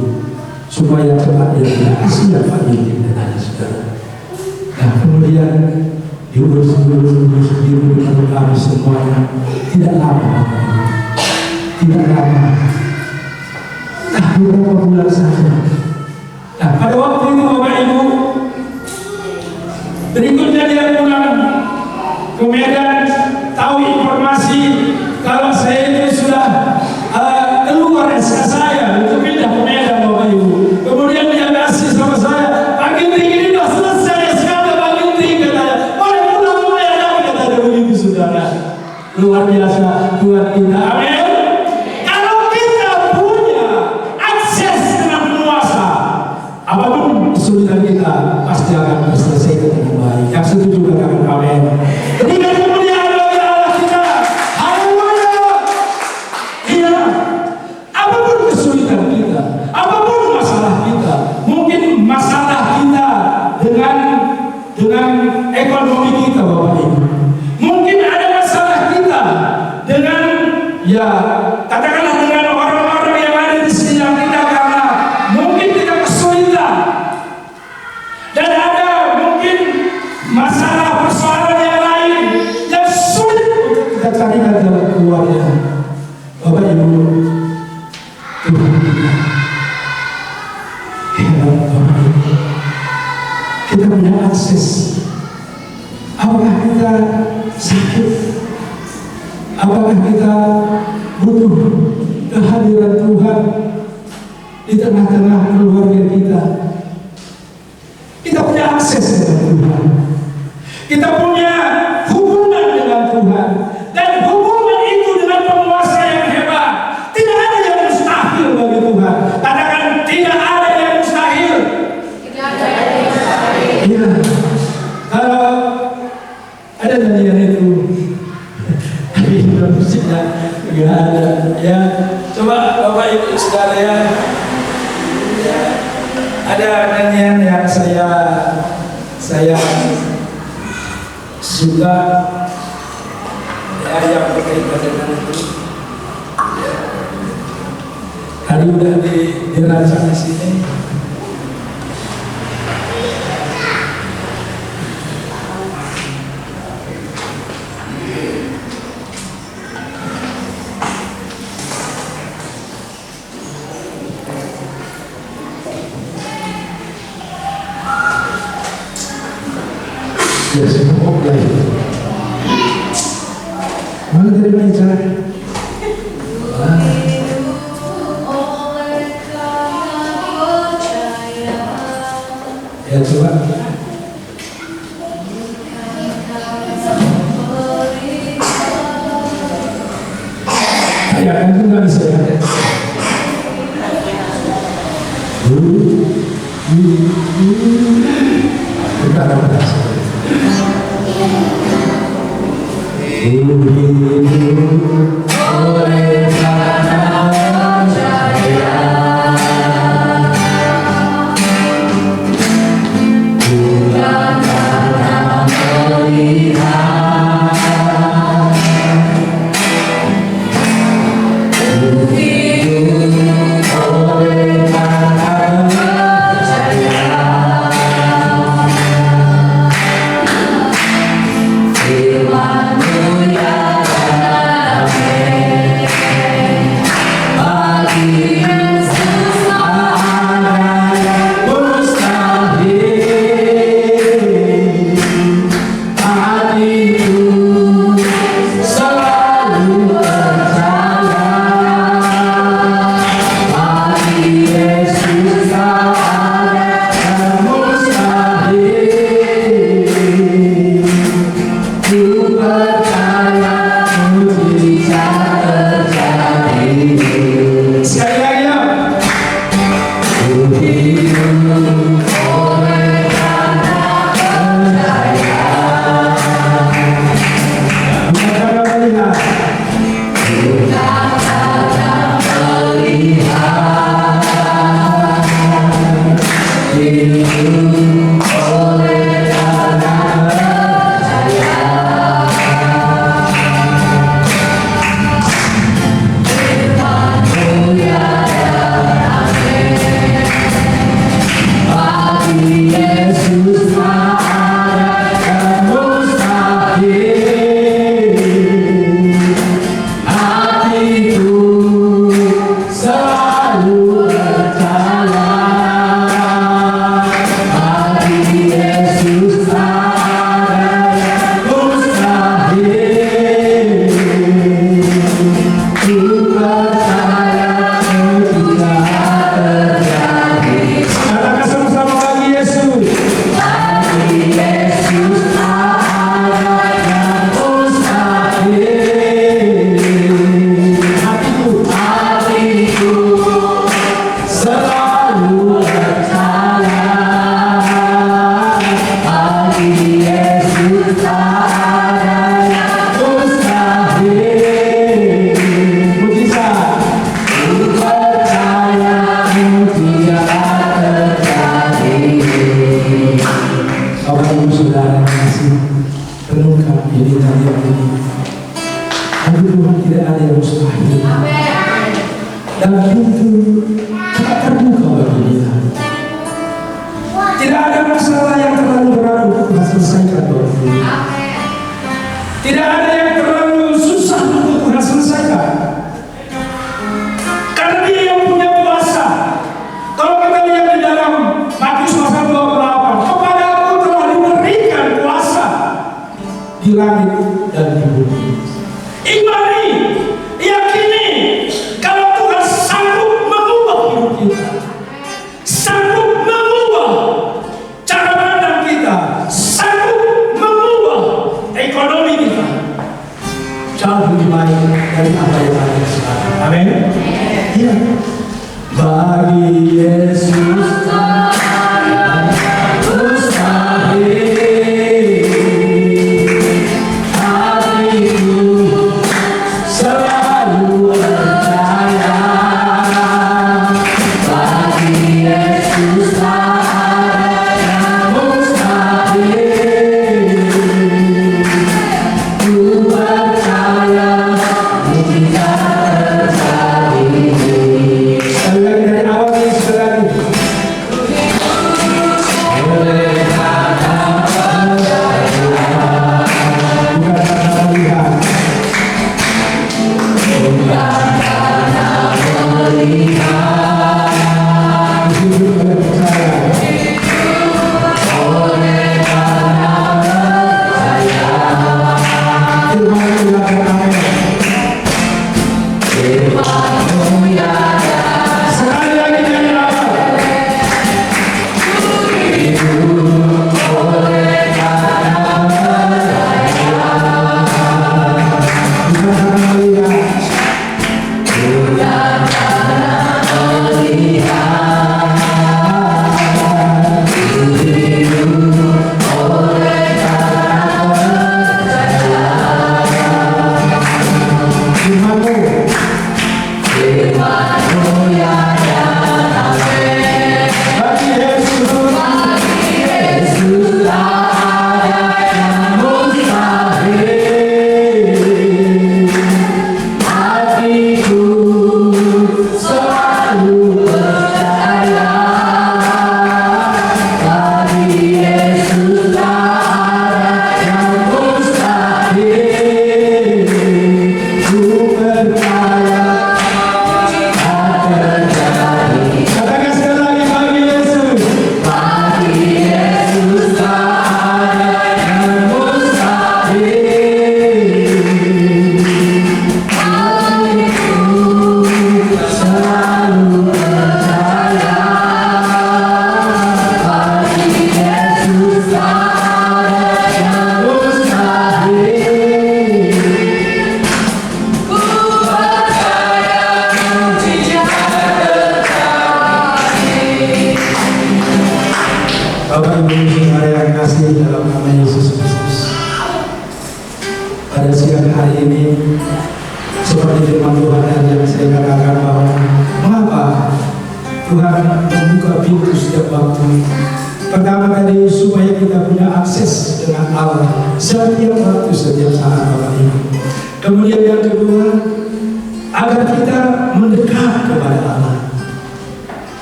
supaya cepat dia tidak kasihan Pak Ginting dan saudara. Nah kemudian diurus dengan kami semuanya. Tidak lama, beberapa bulan saja. Nah pada waktu itu Bapak Ibu, berikutnya dia pulang ke Medan, tahu informasi kalau saya itu sudah keluar SK saya untuk pindah ke Medan Bapak Ibu. Kemudian dia kasih sama saya, Pak Ginting ini sudah selesai sekarang Pak Ginting, katanya boleh pulang ke Medan, kata begitu saudara. Luar biasa Tuhan kita, amin. Kalau kita punya akses dengan penguasa, apapun kesulitan kita pasti akan terselesaikan dengan baik. Yang setuju katakan amin. Ketika kemudian bagi Allah kita, haleluya. Iya, apapun kesulitan kita, apapun masalah kita, mungkin masalah kita dengan ekonomi kita Bapak Ibu, mungkin ada masalah kita dengan katakanlah dengan orang-orang yang ada di sekitar kita, karena mungkin kita kesulitan dan ada mungkin masalah persoalan yang lain yang sulit untuk kita carikan jalan keluarnya. Bapak Ibu, Tuhan kita punya akses. Apakah kita sakit? Apakah kita butuh kehadiran Tuhan di tengah-tengah keluarga kita? Kita punya akses dengan Tuhan. Kita punya hubungan dengan Tuhan. Dan hubungan itu dengan penguasa yang hebat. Tidak ada yang mustahil bagi Tuhan. Katakan tidak ada yang mustahil. Iya. Kalau ada nyanyian itu, tapi musiknya nggak ada. Ya, coba Bapak Ibu Saudara ya, ada nyanyian yang saya suka ya, yang berkaitan dengan itu. Ya. Hari udah dirancang di sini. Ya, saya mau mulai. Mana dari main cara? Ya, coba. Ya, kan itu nggak bisa ya. Bentar. dan pintu tetap terbuka bagi kita. Tidak ada masalah yang terlalu berat untuk Tuhan selesaikan bagi kita. Tidak ada yang terlalu susah untuk Tuhan selesaikan. Karena Dia yang punya kuasa. Kalau kita lihat di dalam Matius pasal 28, kepada Aku telah diberikan kuasa di langit dan di bumi. Imani, yakini kalau Tuhan sanggup mengubah hidup kita, sanggup mengubah cara pandang kita, sanggup mengubah ekonomi kita jauh lebih baik dari apa yang ada sekarang. Amin. Iya. Bagi Yesus Bapak Ibu saudara yang kasih dalam nama Yesus Kristus, pada siang hari ini seperti firman Tuhan yang saya katakan bahwa mengapa Tuhan membuka pintu setiap waktu. Pertama kali supaya kita punya akses dengan Allah setiap waktu, setiap saat Bapak Ibu. Kemudian yang kedua, agar kita mendekat kepada Allah.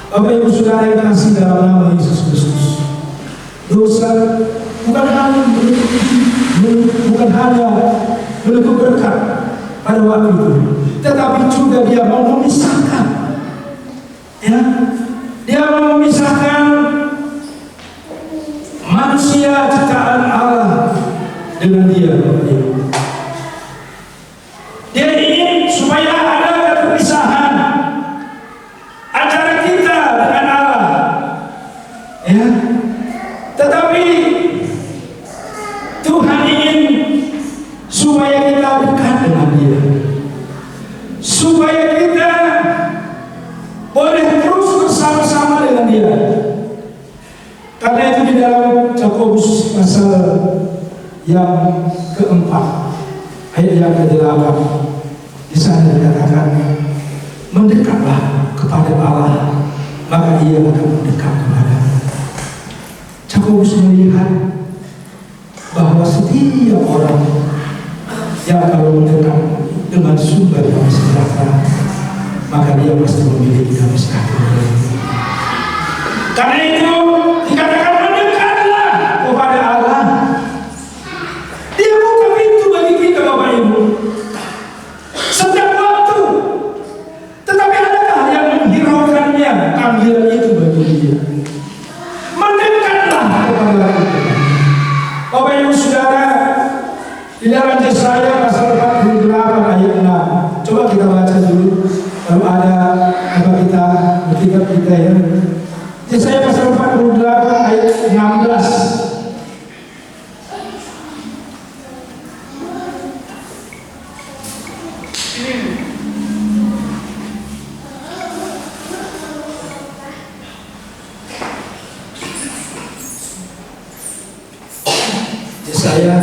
Bapak Ibu saudara yang kasih dalam nama Yesus Kristus, dosa bukan hanya menutup berkat pada waktu itu, tetapi juga dia mau memisahkan, ya, dia mau memisahkan manusia ciptaan Allah dengan dia, Bapak Ibu. Dia ingin supaya ada keterpisahan antara kita dengan Allah, ya. Tetapi Tuhan ingin supaya kita dekat dengan Dia, supaya kita boleh terus bersama-sama dengan Dia. Karena itu di dalam Yakobus pasal yang keempat ayat yang ke-8 di sana dikatakan, mendekatlah kepada Allah, maka Ia akan mendekat kepada. Yakobus melihat bahwa setiap orang yang kalau mendekat dengan sumber yang sejahtera, maka dia pasti memiliki damai sejahtera. Karena itu dikatakan mendekatlah kepada Allah. Dia buka pintu bagi kita Bapak Ibu setiap waktu. Tetapi adakah yang menghiraukannya panggilan itu bagi dia? Mendekatlah kepada kita. Bapak Ibu Saudara, di dalam Yesaya pasal 48 ayat 6. Coba kita baca dulu. Kalau ada apa kita ya. Yesaya pasal 48 ayat 16. Yesaya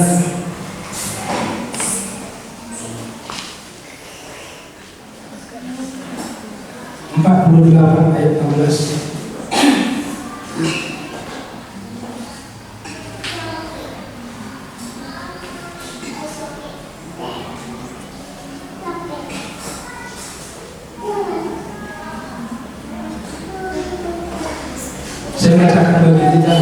48 ayat 16. Saya bacakan bagi kita.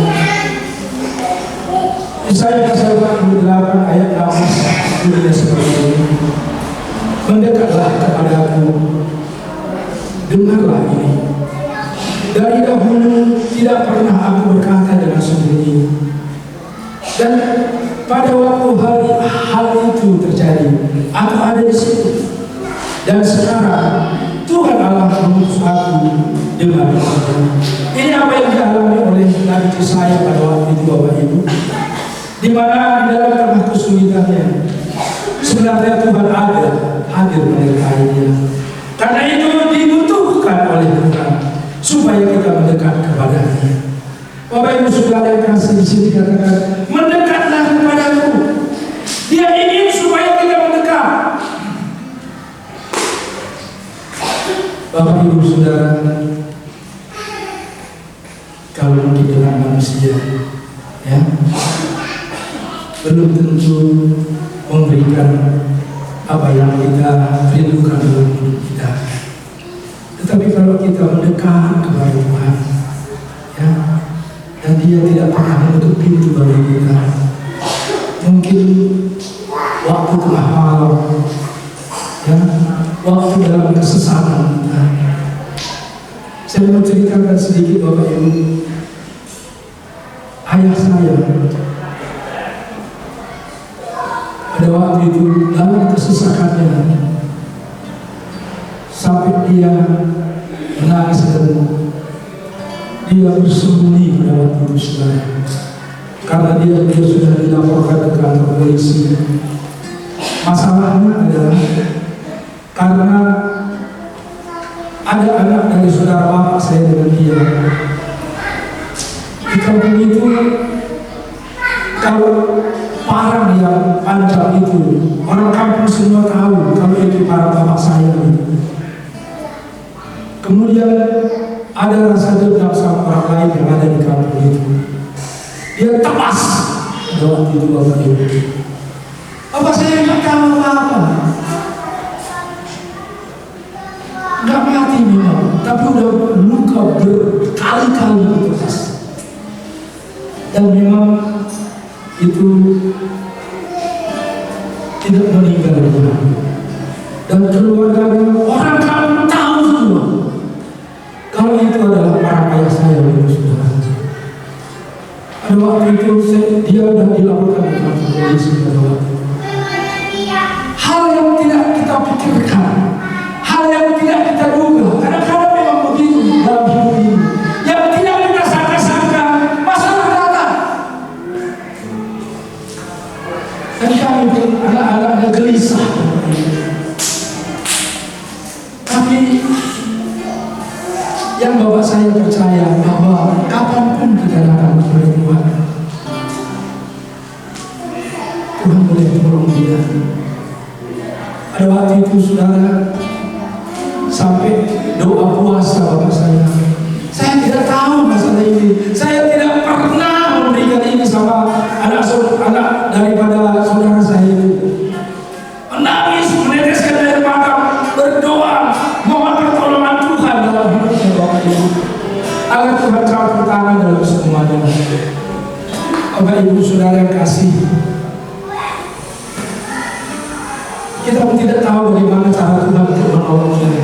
Yesaya pasal 48 ayat 16 bunyinya seperti ini. Mendekatlah kepadaku, dengarlah ini. Dari dahulu tidak pernah aku berkata dengan sembunyi, dan pada waktu hal itu terjadi, aku ada di situ. Dan sekarang Tuhan Allah mengutus aku dengan ini apa yang dialami oleh Nabi Yesaya pada waktu itu Bapak Ibu, di mana di dalam tengah kesulitannya sebenarnya Tuhan ada hadir menyertai dia. Karena itu dibutuhkan oleh Tuhan supaya kita mendekat kepada-Nya. Bapak Ibu Saudara yang kasih di sini katakan, mendekatlah kepadaku. Dia ingin supaya kita mendekat. Bapak Ibu Saudara, kalau mungkin dengan manusia, ya, belum tentu memberikan apa yang kita rindukan dalam hidup kita. Tetapi kalau kita mendekat kepada Tuhan, ya, dan Dia tidak pernah menutup pintu bagi kita, mungkin waktu tengah malam, ya, waktu dalam kesesatan kita. Saya mau ceritakan sedikit Bapak Ibu. Ayah saya pada waktu itu dalam kesesakannya sampai dia menangis dan dia bersembunyi pada waktu itu Saudara, karena dia sudah dilaporkan ke kantor polisi. Masalahnya adalah karena ada anak dari saudara bapak saya dengan dia. Di kampung itu kalau parang yang panjang itu, orang kampung semua tahu kalau itu parang bapak saya. Kemudian ada rasa dendam sama orang lain yang ada di kampung itu. Dia tepas pada waktu itu Bapak Ibu. Bapak saya nggak tahu apa-apa, nggak mati memang, tapi udah luka berkali-kali tepas. Dan memang itu tidak meninggal dunia. Dan keluarga orang kampung tahu semua kalau itu adalah orang ayah saya itu Saudara. Pada waktu itu dia sudah dilaporkan ke kantor polisi pada waktu itu. Hal yang tidak kita pikirkan, hal yang tidak kita duga, kadang-kadang memang begitu dalam hidup ini. Yang tidak kita sangka-sangka, masalah datang. Dan kami pun anak-anaknya gelisah. Tapi yang bapak saya percaya bahwa kapanpun kita datang kepada Tuhan, Tuhan boleh tolong dia. Pada waktu itu Saudara, sampai doa puasa bapak saya tidak tahu masalah ini. Saya tidak pernah memberikan ini sama anak daripada saudara saya itu. Menangis, meneteskan air mata, berdoa, mohon pertolongan Ibu. Agar Tuhan campur tangan dalam semuanya. Bapak Ibu Saudara yang kasih, kita pun tidak tahu bagaimana cara Tuhan untuk menolong kita.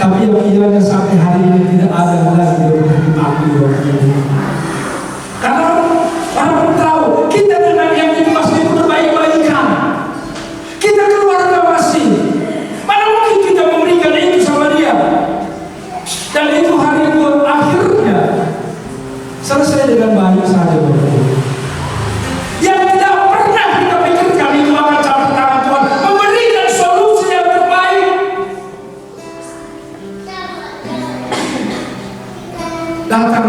Tapi yang kiranya sampai hari ini tidak ada lagi yang dipanggil Bapak Ibu. Karena orang tahu kita dengan yang itu masih berbaik-baikan. Kita keluarga masih. Mana mungkin kita memberikan itu sama dia? Dan itu hari itu akhirnya selesai dengan baik saja Bapak Ibu. Yang tidak pernah kita pikirkan itu akan campur tangan Tuhan memberikan solusi yang terbaik. Datang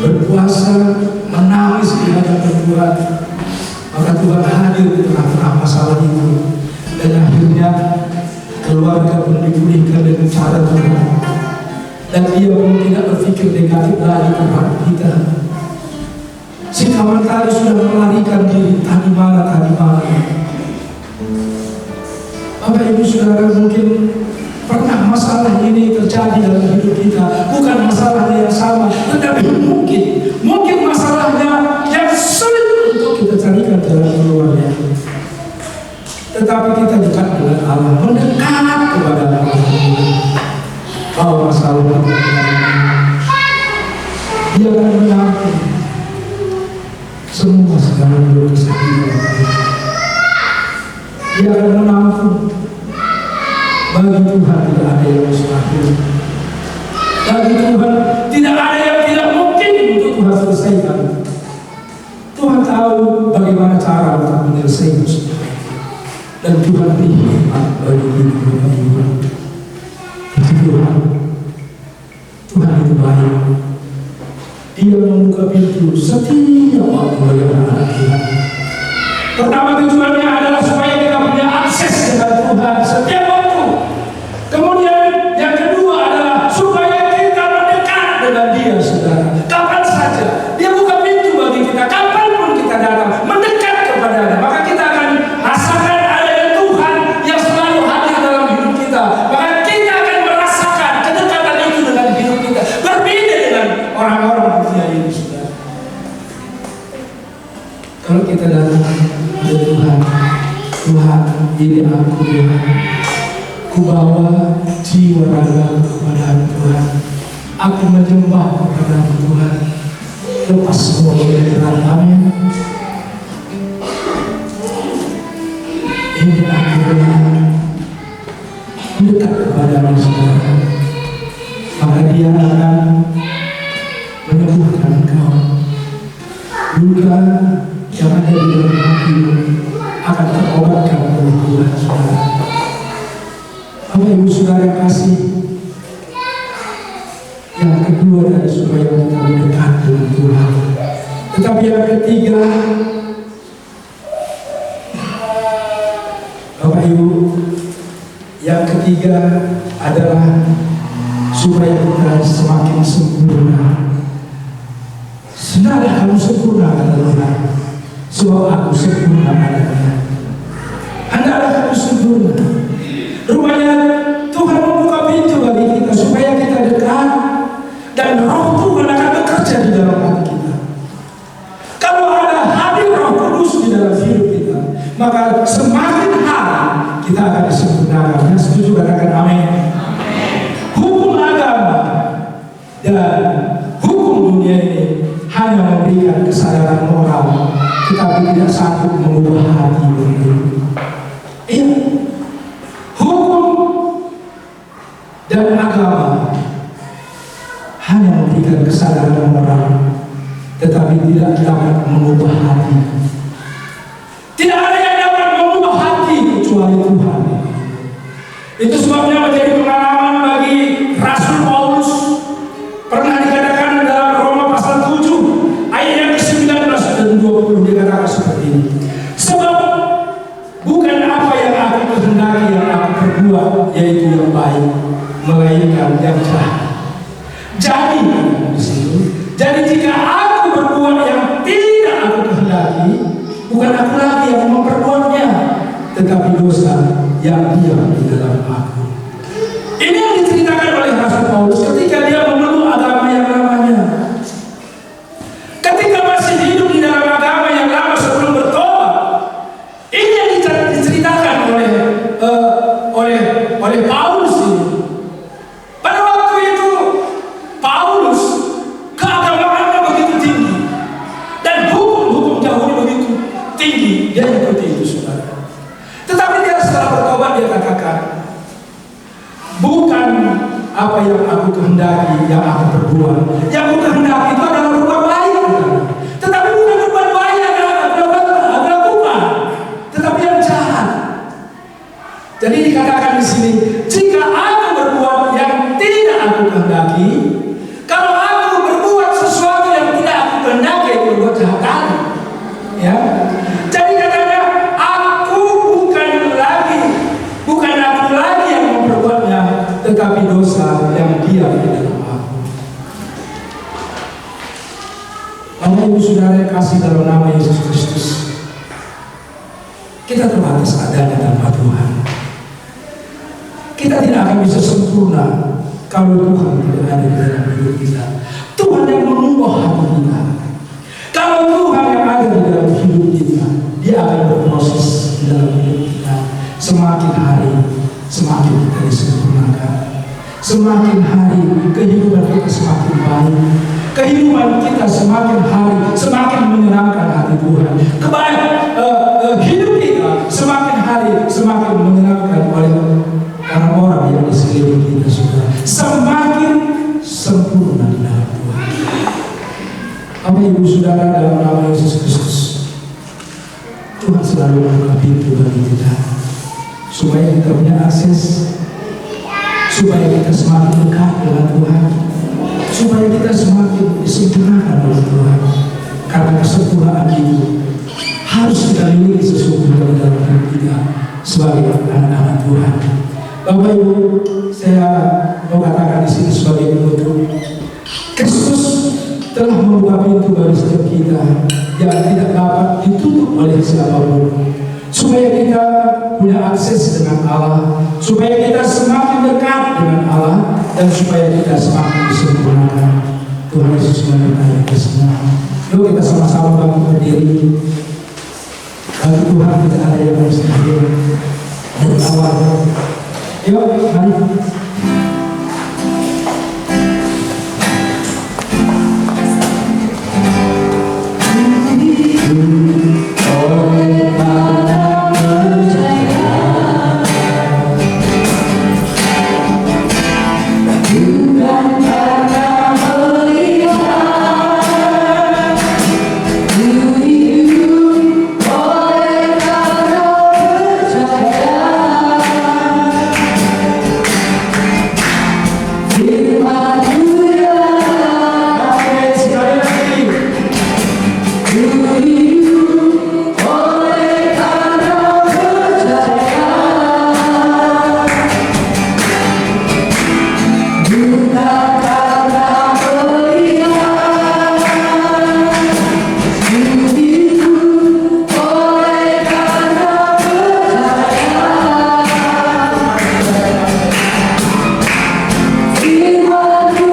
berpuasa, menangis di hadapan Tuhan, maka Tuhan hadir di tengah-tengah masalah itu, dan akhirnya keluarga pun dipulihkan dengan cara Tuhan, dan dia pun tidak berpikir negatif lagi terhadap kita. Si kawan tadi sudah melarikan diri tadi malam. Bapak Ibu Saudara, mungkin pernah masalah ini terjadi dalam hidup kita, bukan masalahnya yang sama, tetapi mungkin masalahnya yang sulit untuk kita carikan jalan keluarnya. Tetapi kita dekat dengan Allah, mendekat kepada Allah. Bahwa masalah Dia akan mengampuni semua segala dosa kita. Dia akan mengampuni. Bagi Tuhan tidak ada yang mustahil. Bagi Tuhan tidak ada yang tidak mungkin untuk Tuhan selesaikan. Tuhan tahu bagaimana cara untuk menyelesaikan semua. Dan Tuhan beri hikmat bagi hidup kita. Tuhan itu baik. Dia membuka pintu setiap waktu bagi anak Tuhan. Pertama tujuannya adalah supaya kita punya akses dengan Tuhan setiap waktu. Kemudian yang kedua adalah supaya kita mendekat dengan Dia, saudara. Kapan saja Dia buka pintu bagi kita, kapanpun kita datang mendekat kepada-Nya, maka kita akan rasakan adanya Tuhan yang selalu hadir dalam hidup kita. Maka kita akan merasakan kedekatan itu dengan hidup kita, berbeda dengan orang-orang dunia ini, saudara. Kalau kita datang kepada Tuhan, Tuhan, ini aku Tuhan. Ku bawa jiwa raga kepada Tuhan. Aku menyembah kepada Tuhan. Lepas semua kebenaran. Amin. Ini akhirnya mendekat kepada Saudara. Maka Dia akan menyembuhkan engkau. Luka yang ada di dalam hatimu akan terobatkan oleh Tuhan, saudara. Bapak Ibu Saudara kasih, yang kedua dari supaya kita mendekat dengan Tuhan. Tetapi yang ketiga, Bapak Ibu, yang ketiga adalah supaya kita semakin sempurna. Senada kamu sempurna kata Tuhan, sebab aku sempurna adanya. Hendaklah kamu sempurna. Rupanya Tuhan membuka pintu bagi kita supaya kita dekat, dan Roh Tuhan akan bekerja di dalam hati kita. Kalau ada hadir Roh Kudus di dalam hidup kita, maka semakin hari kita akan disempurnakan. Yang setuju katakan amin. Hukum agama dan hukum dunia ini hanya memberikan kesadaran moral, tetapi tidak sanggup mengubah hati begitu. Iya. Dan agama hanya memberikan kesadaran moral, tetapi tidak dapat mengubah hati. Tidak ada yang dapat mengubah hati kecuali Tuhan. Itu sebabnya menjadi pengalaman bagi Rasul Paulus. Pernah dikatakan dalam Roma pasal 7 ayat yang ke-19 dan 20 dikatakan seperti ini. Sebab bukan apa yang aku kehendaki yang aku perbuat, yaitu yang baik, melainkan yang jahat. Jadi jika aku berbuat yang tidak aku kehendaki, bukan aku lagi yang memperbuatnya, tetapi dosa yang diam di dalam aku. Ini yang diceritakan oleh Rasul Paulus ketika dia aku kehendaki, yang aku perbuat. Yang aku kehendaki itu adalah berbuat baik, tetapi bukan berbuat baik yang aku lakukan, tetapi yang jahat. Jadi dikatakan di sini, jika aku berbuat yang tidak aku kehendaki, kalau aku berbuat sesuatu yang tidak aku kehendaki, itu berbuat jahat kali. Ya, jadi katanya aku bukan aku lagi yang memperbuatnya, tetapi dosa yang diam di dalam aku. Bapak Ibu Saudara yang kasih dalam nama Yesus Kristus, kita terbatas adanya tanpa Tuhan. Kita tidak akan bisa sempurna kalau Tuhan tidak ada di dalam hidup kita. Tuhan yang mengubah hati kita. Kalau Tuhan yang ada di dalam hidup kita, Dia akan berproses di dalam hidup kita. Semakin hari, semakin kita disempurnakan. Semakin hari, kehidupan kita semakin baik. Kehidupan kita semakin hari, semakin menyenangkan hati Tuhan. Hidup kita semakin hari, semakin menyenangkan oleh orang-orang yang di sekeliling kita, saudara. Semakin sempurna di dalam Tuhan. Bapak Ibu Saudara, dalam nama Yesus Kristus, Tuhan selalu membuka pintu bagi kita, supaya kita punya akses, supaya kita semakin dekat dengan Tuhan, supaya kita semakin disempurnakan oleh Tuhan. Karena kesempurnaan itu harus kita miliki sesungguhnya dalam hidup kita sebagai anak-anak Tuhan. Bapak Ibu, saya mau katakan di sini sebagai penutup, Kristus telah membuka pintu bagi setiap kita yang tidak dapat ditutup oleh siapapun, supaya kita punya akses dengan Allah, supaya kita semakin dekat dengan Allah, dan supaya kita semakin disempurnakan. Tuhan Yesus menyertai kita semua. Yuk kita sama-sama bangkit berdiri. Bagi Tuhan tidak ada yang mustahil dari awal. Yuk, mari. Terima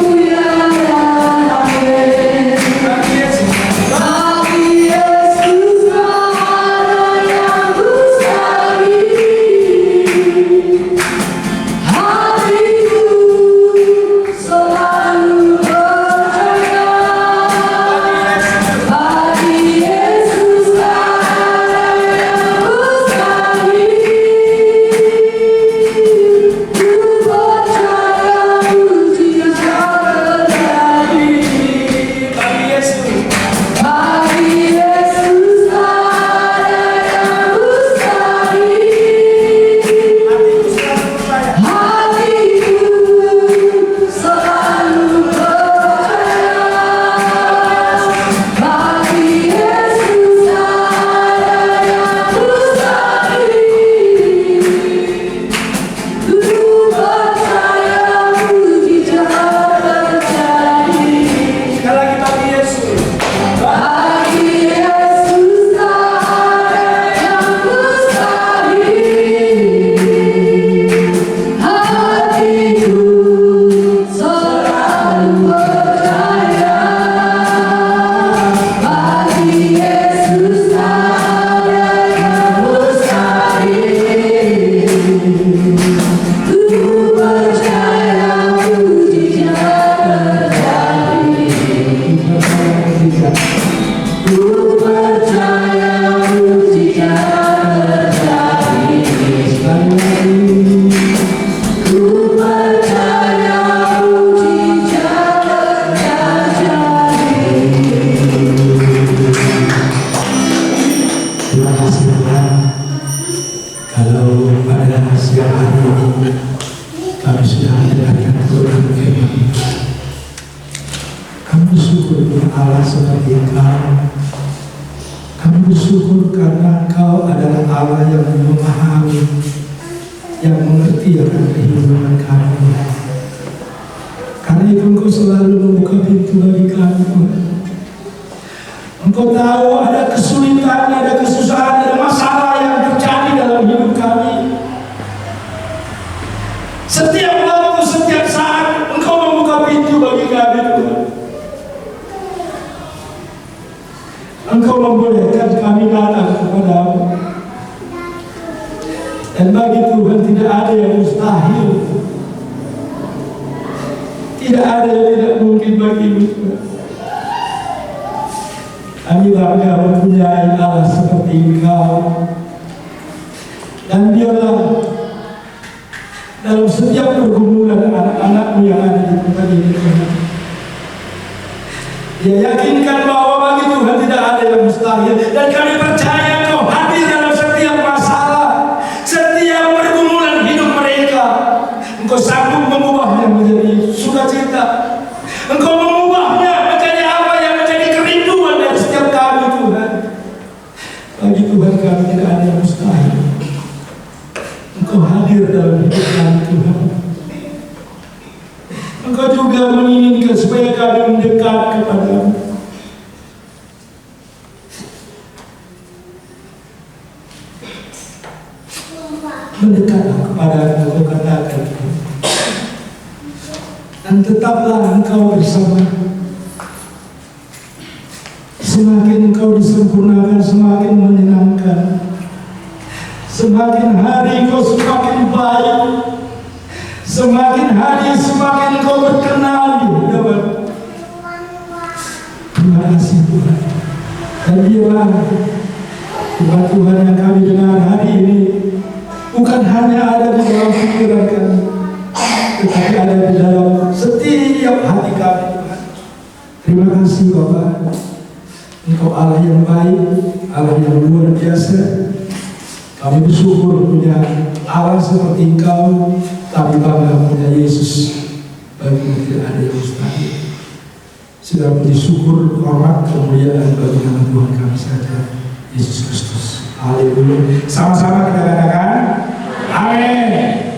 Allah seperti Engkau. Kami bersyukur karena Engkau adalah Allah yang memahami, yang mengerti akan kehidupan kami. Karena itu Engkau selalu membuka pintu bagi kami, Tuhan. Engkau tahu ada kesulitan, ada kesusahan, ada masalah yang terjadi dalam hidup kami. Setiap waktu, setiap saat Engkau membuka pintu bagi kami, Tuhan. Engkau membolehkan kami datang kepadamu. Dan bagi Tuhan tidak ada yang mustahil. Tidak ada yang tidak mungkin bagimu, Tuhan. Kami bangga mempunyai Allah seperti Engkau. Dan biarlah dalam setiap pergumulan anak-anakmu yang ada di tempat ini, Tuhan, dia yakinkan bahwa bagi Tuhan tidak ada yang mustahil. Dan kami percaya Engkau hadir dalam setiap masalah, setiap pergumulan hidup mereka. Engkau sanggup mengubahnya menjadi sukacita. Engkau mengubahnya menjadi apa yang menjadi kerinduan dari setiap kami, Tuhan. Bagi Tuhan kami tidak ada yang mustahil. Engkau hadir dalam hidup kami, Tuhan. Engkau juga menginginkan supaya kami mendekat kepadamu. Mendekatlah kepadamu, Engkau katakan. Dan tetaplah Engkau bersama. Semakin Engkau disempurnakan, semakin menyenangkan. Semakin hari Engkau semakin baik. Semakin hari semakin Engkau berkenan di hadapan. Terima kasih Tuhan. Dan biarlah Tuhan yang kami dengar hari ini bukan hanya ada di dalam pikiran kami, tetapi ada di dalam setiap hati kami, Tuhan. Terima kasih Bapak. Engkau Allah yang baik, Allah yang luar biasa. Kami bersyukur punya Allah seperti Engkau. Kami bangga punya Yesus. Bagi tidak ada yang mustahil. Sudah puji syukur, hormat, kemuliaan bagi nama Tuhan kami saja, Yesus Kristus. Haleluya. Sama-sama kita katakan, amin.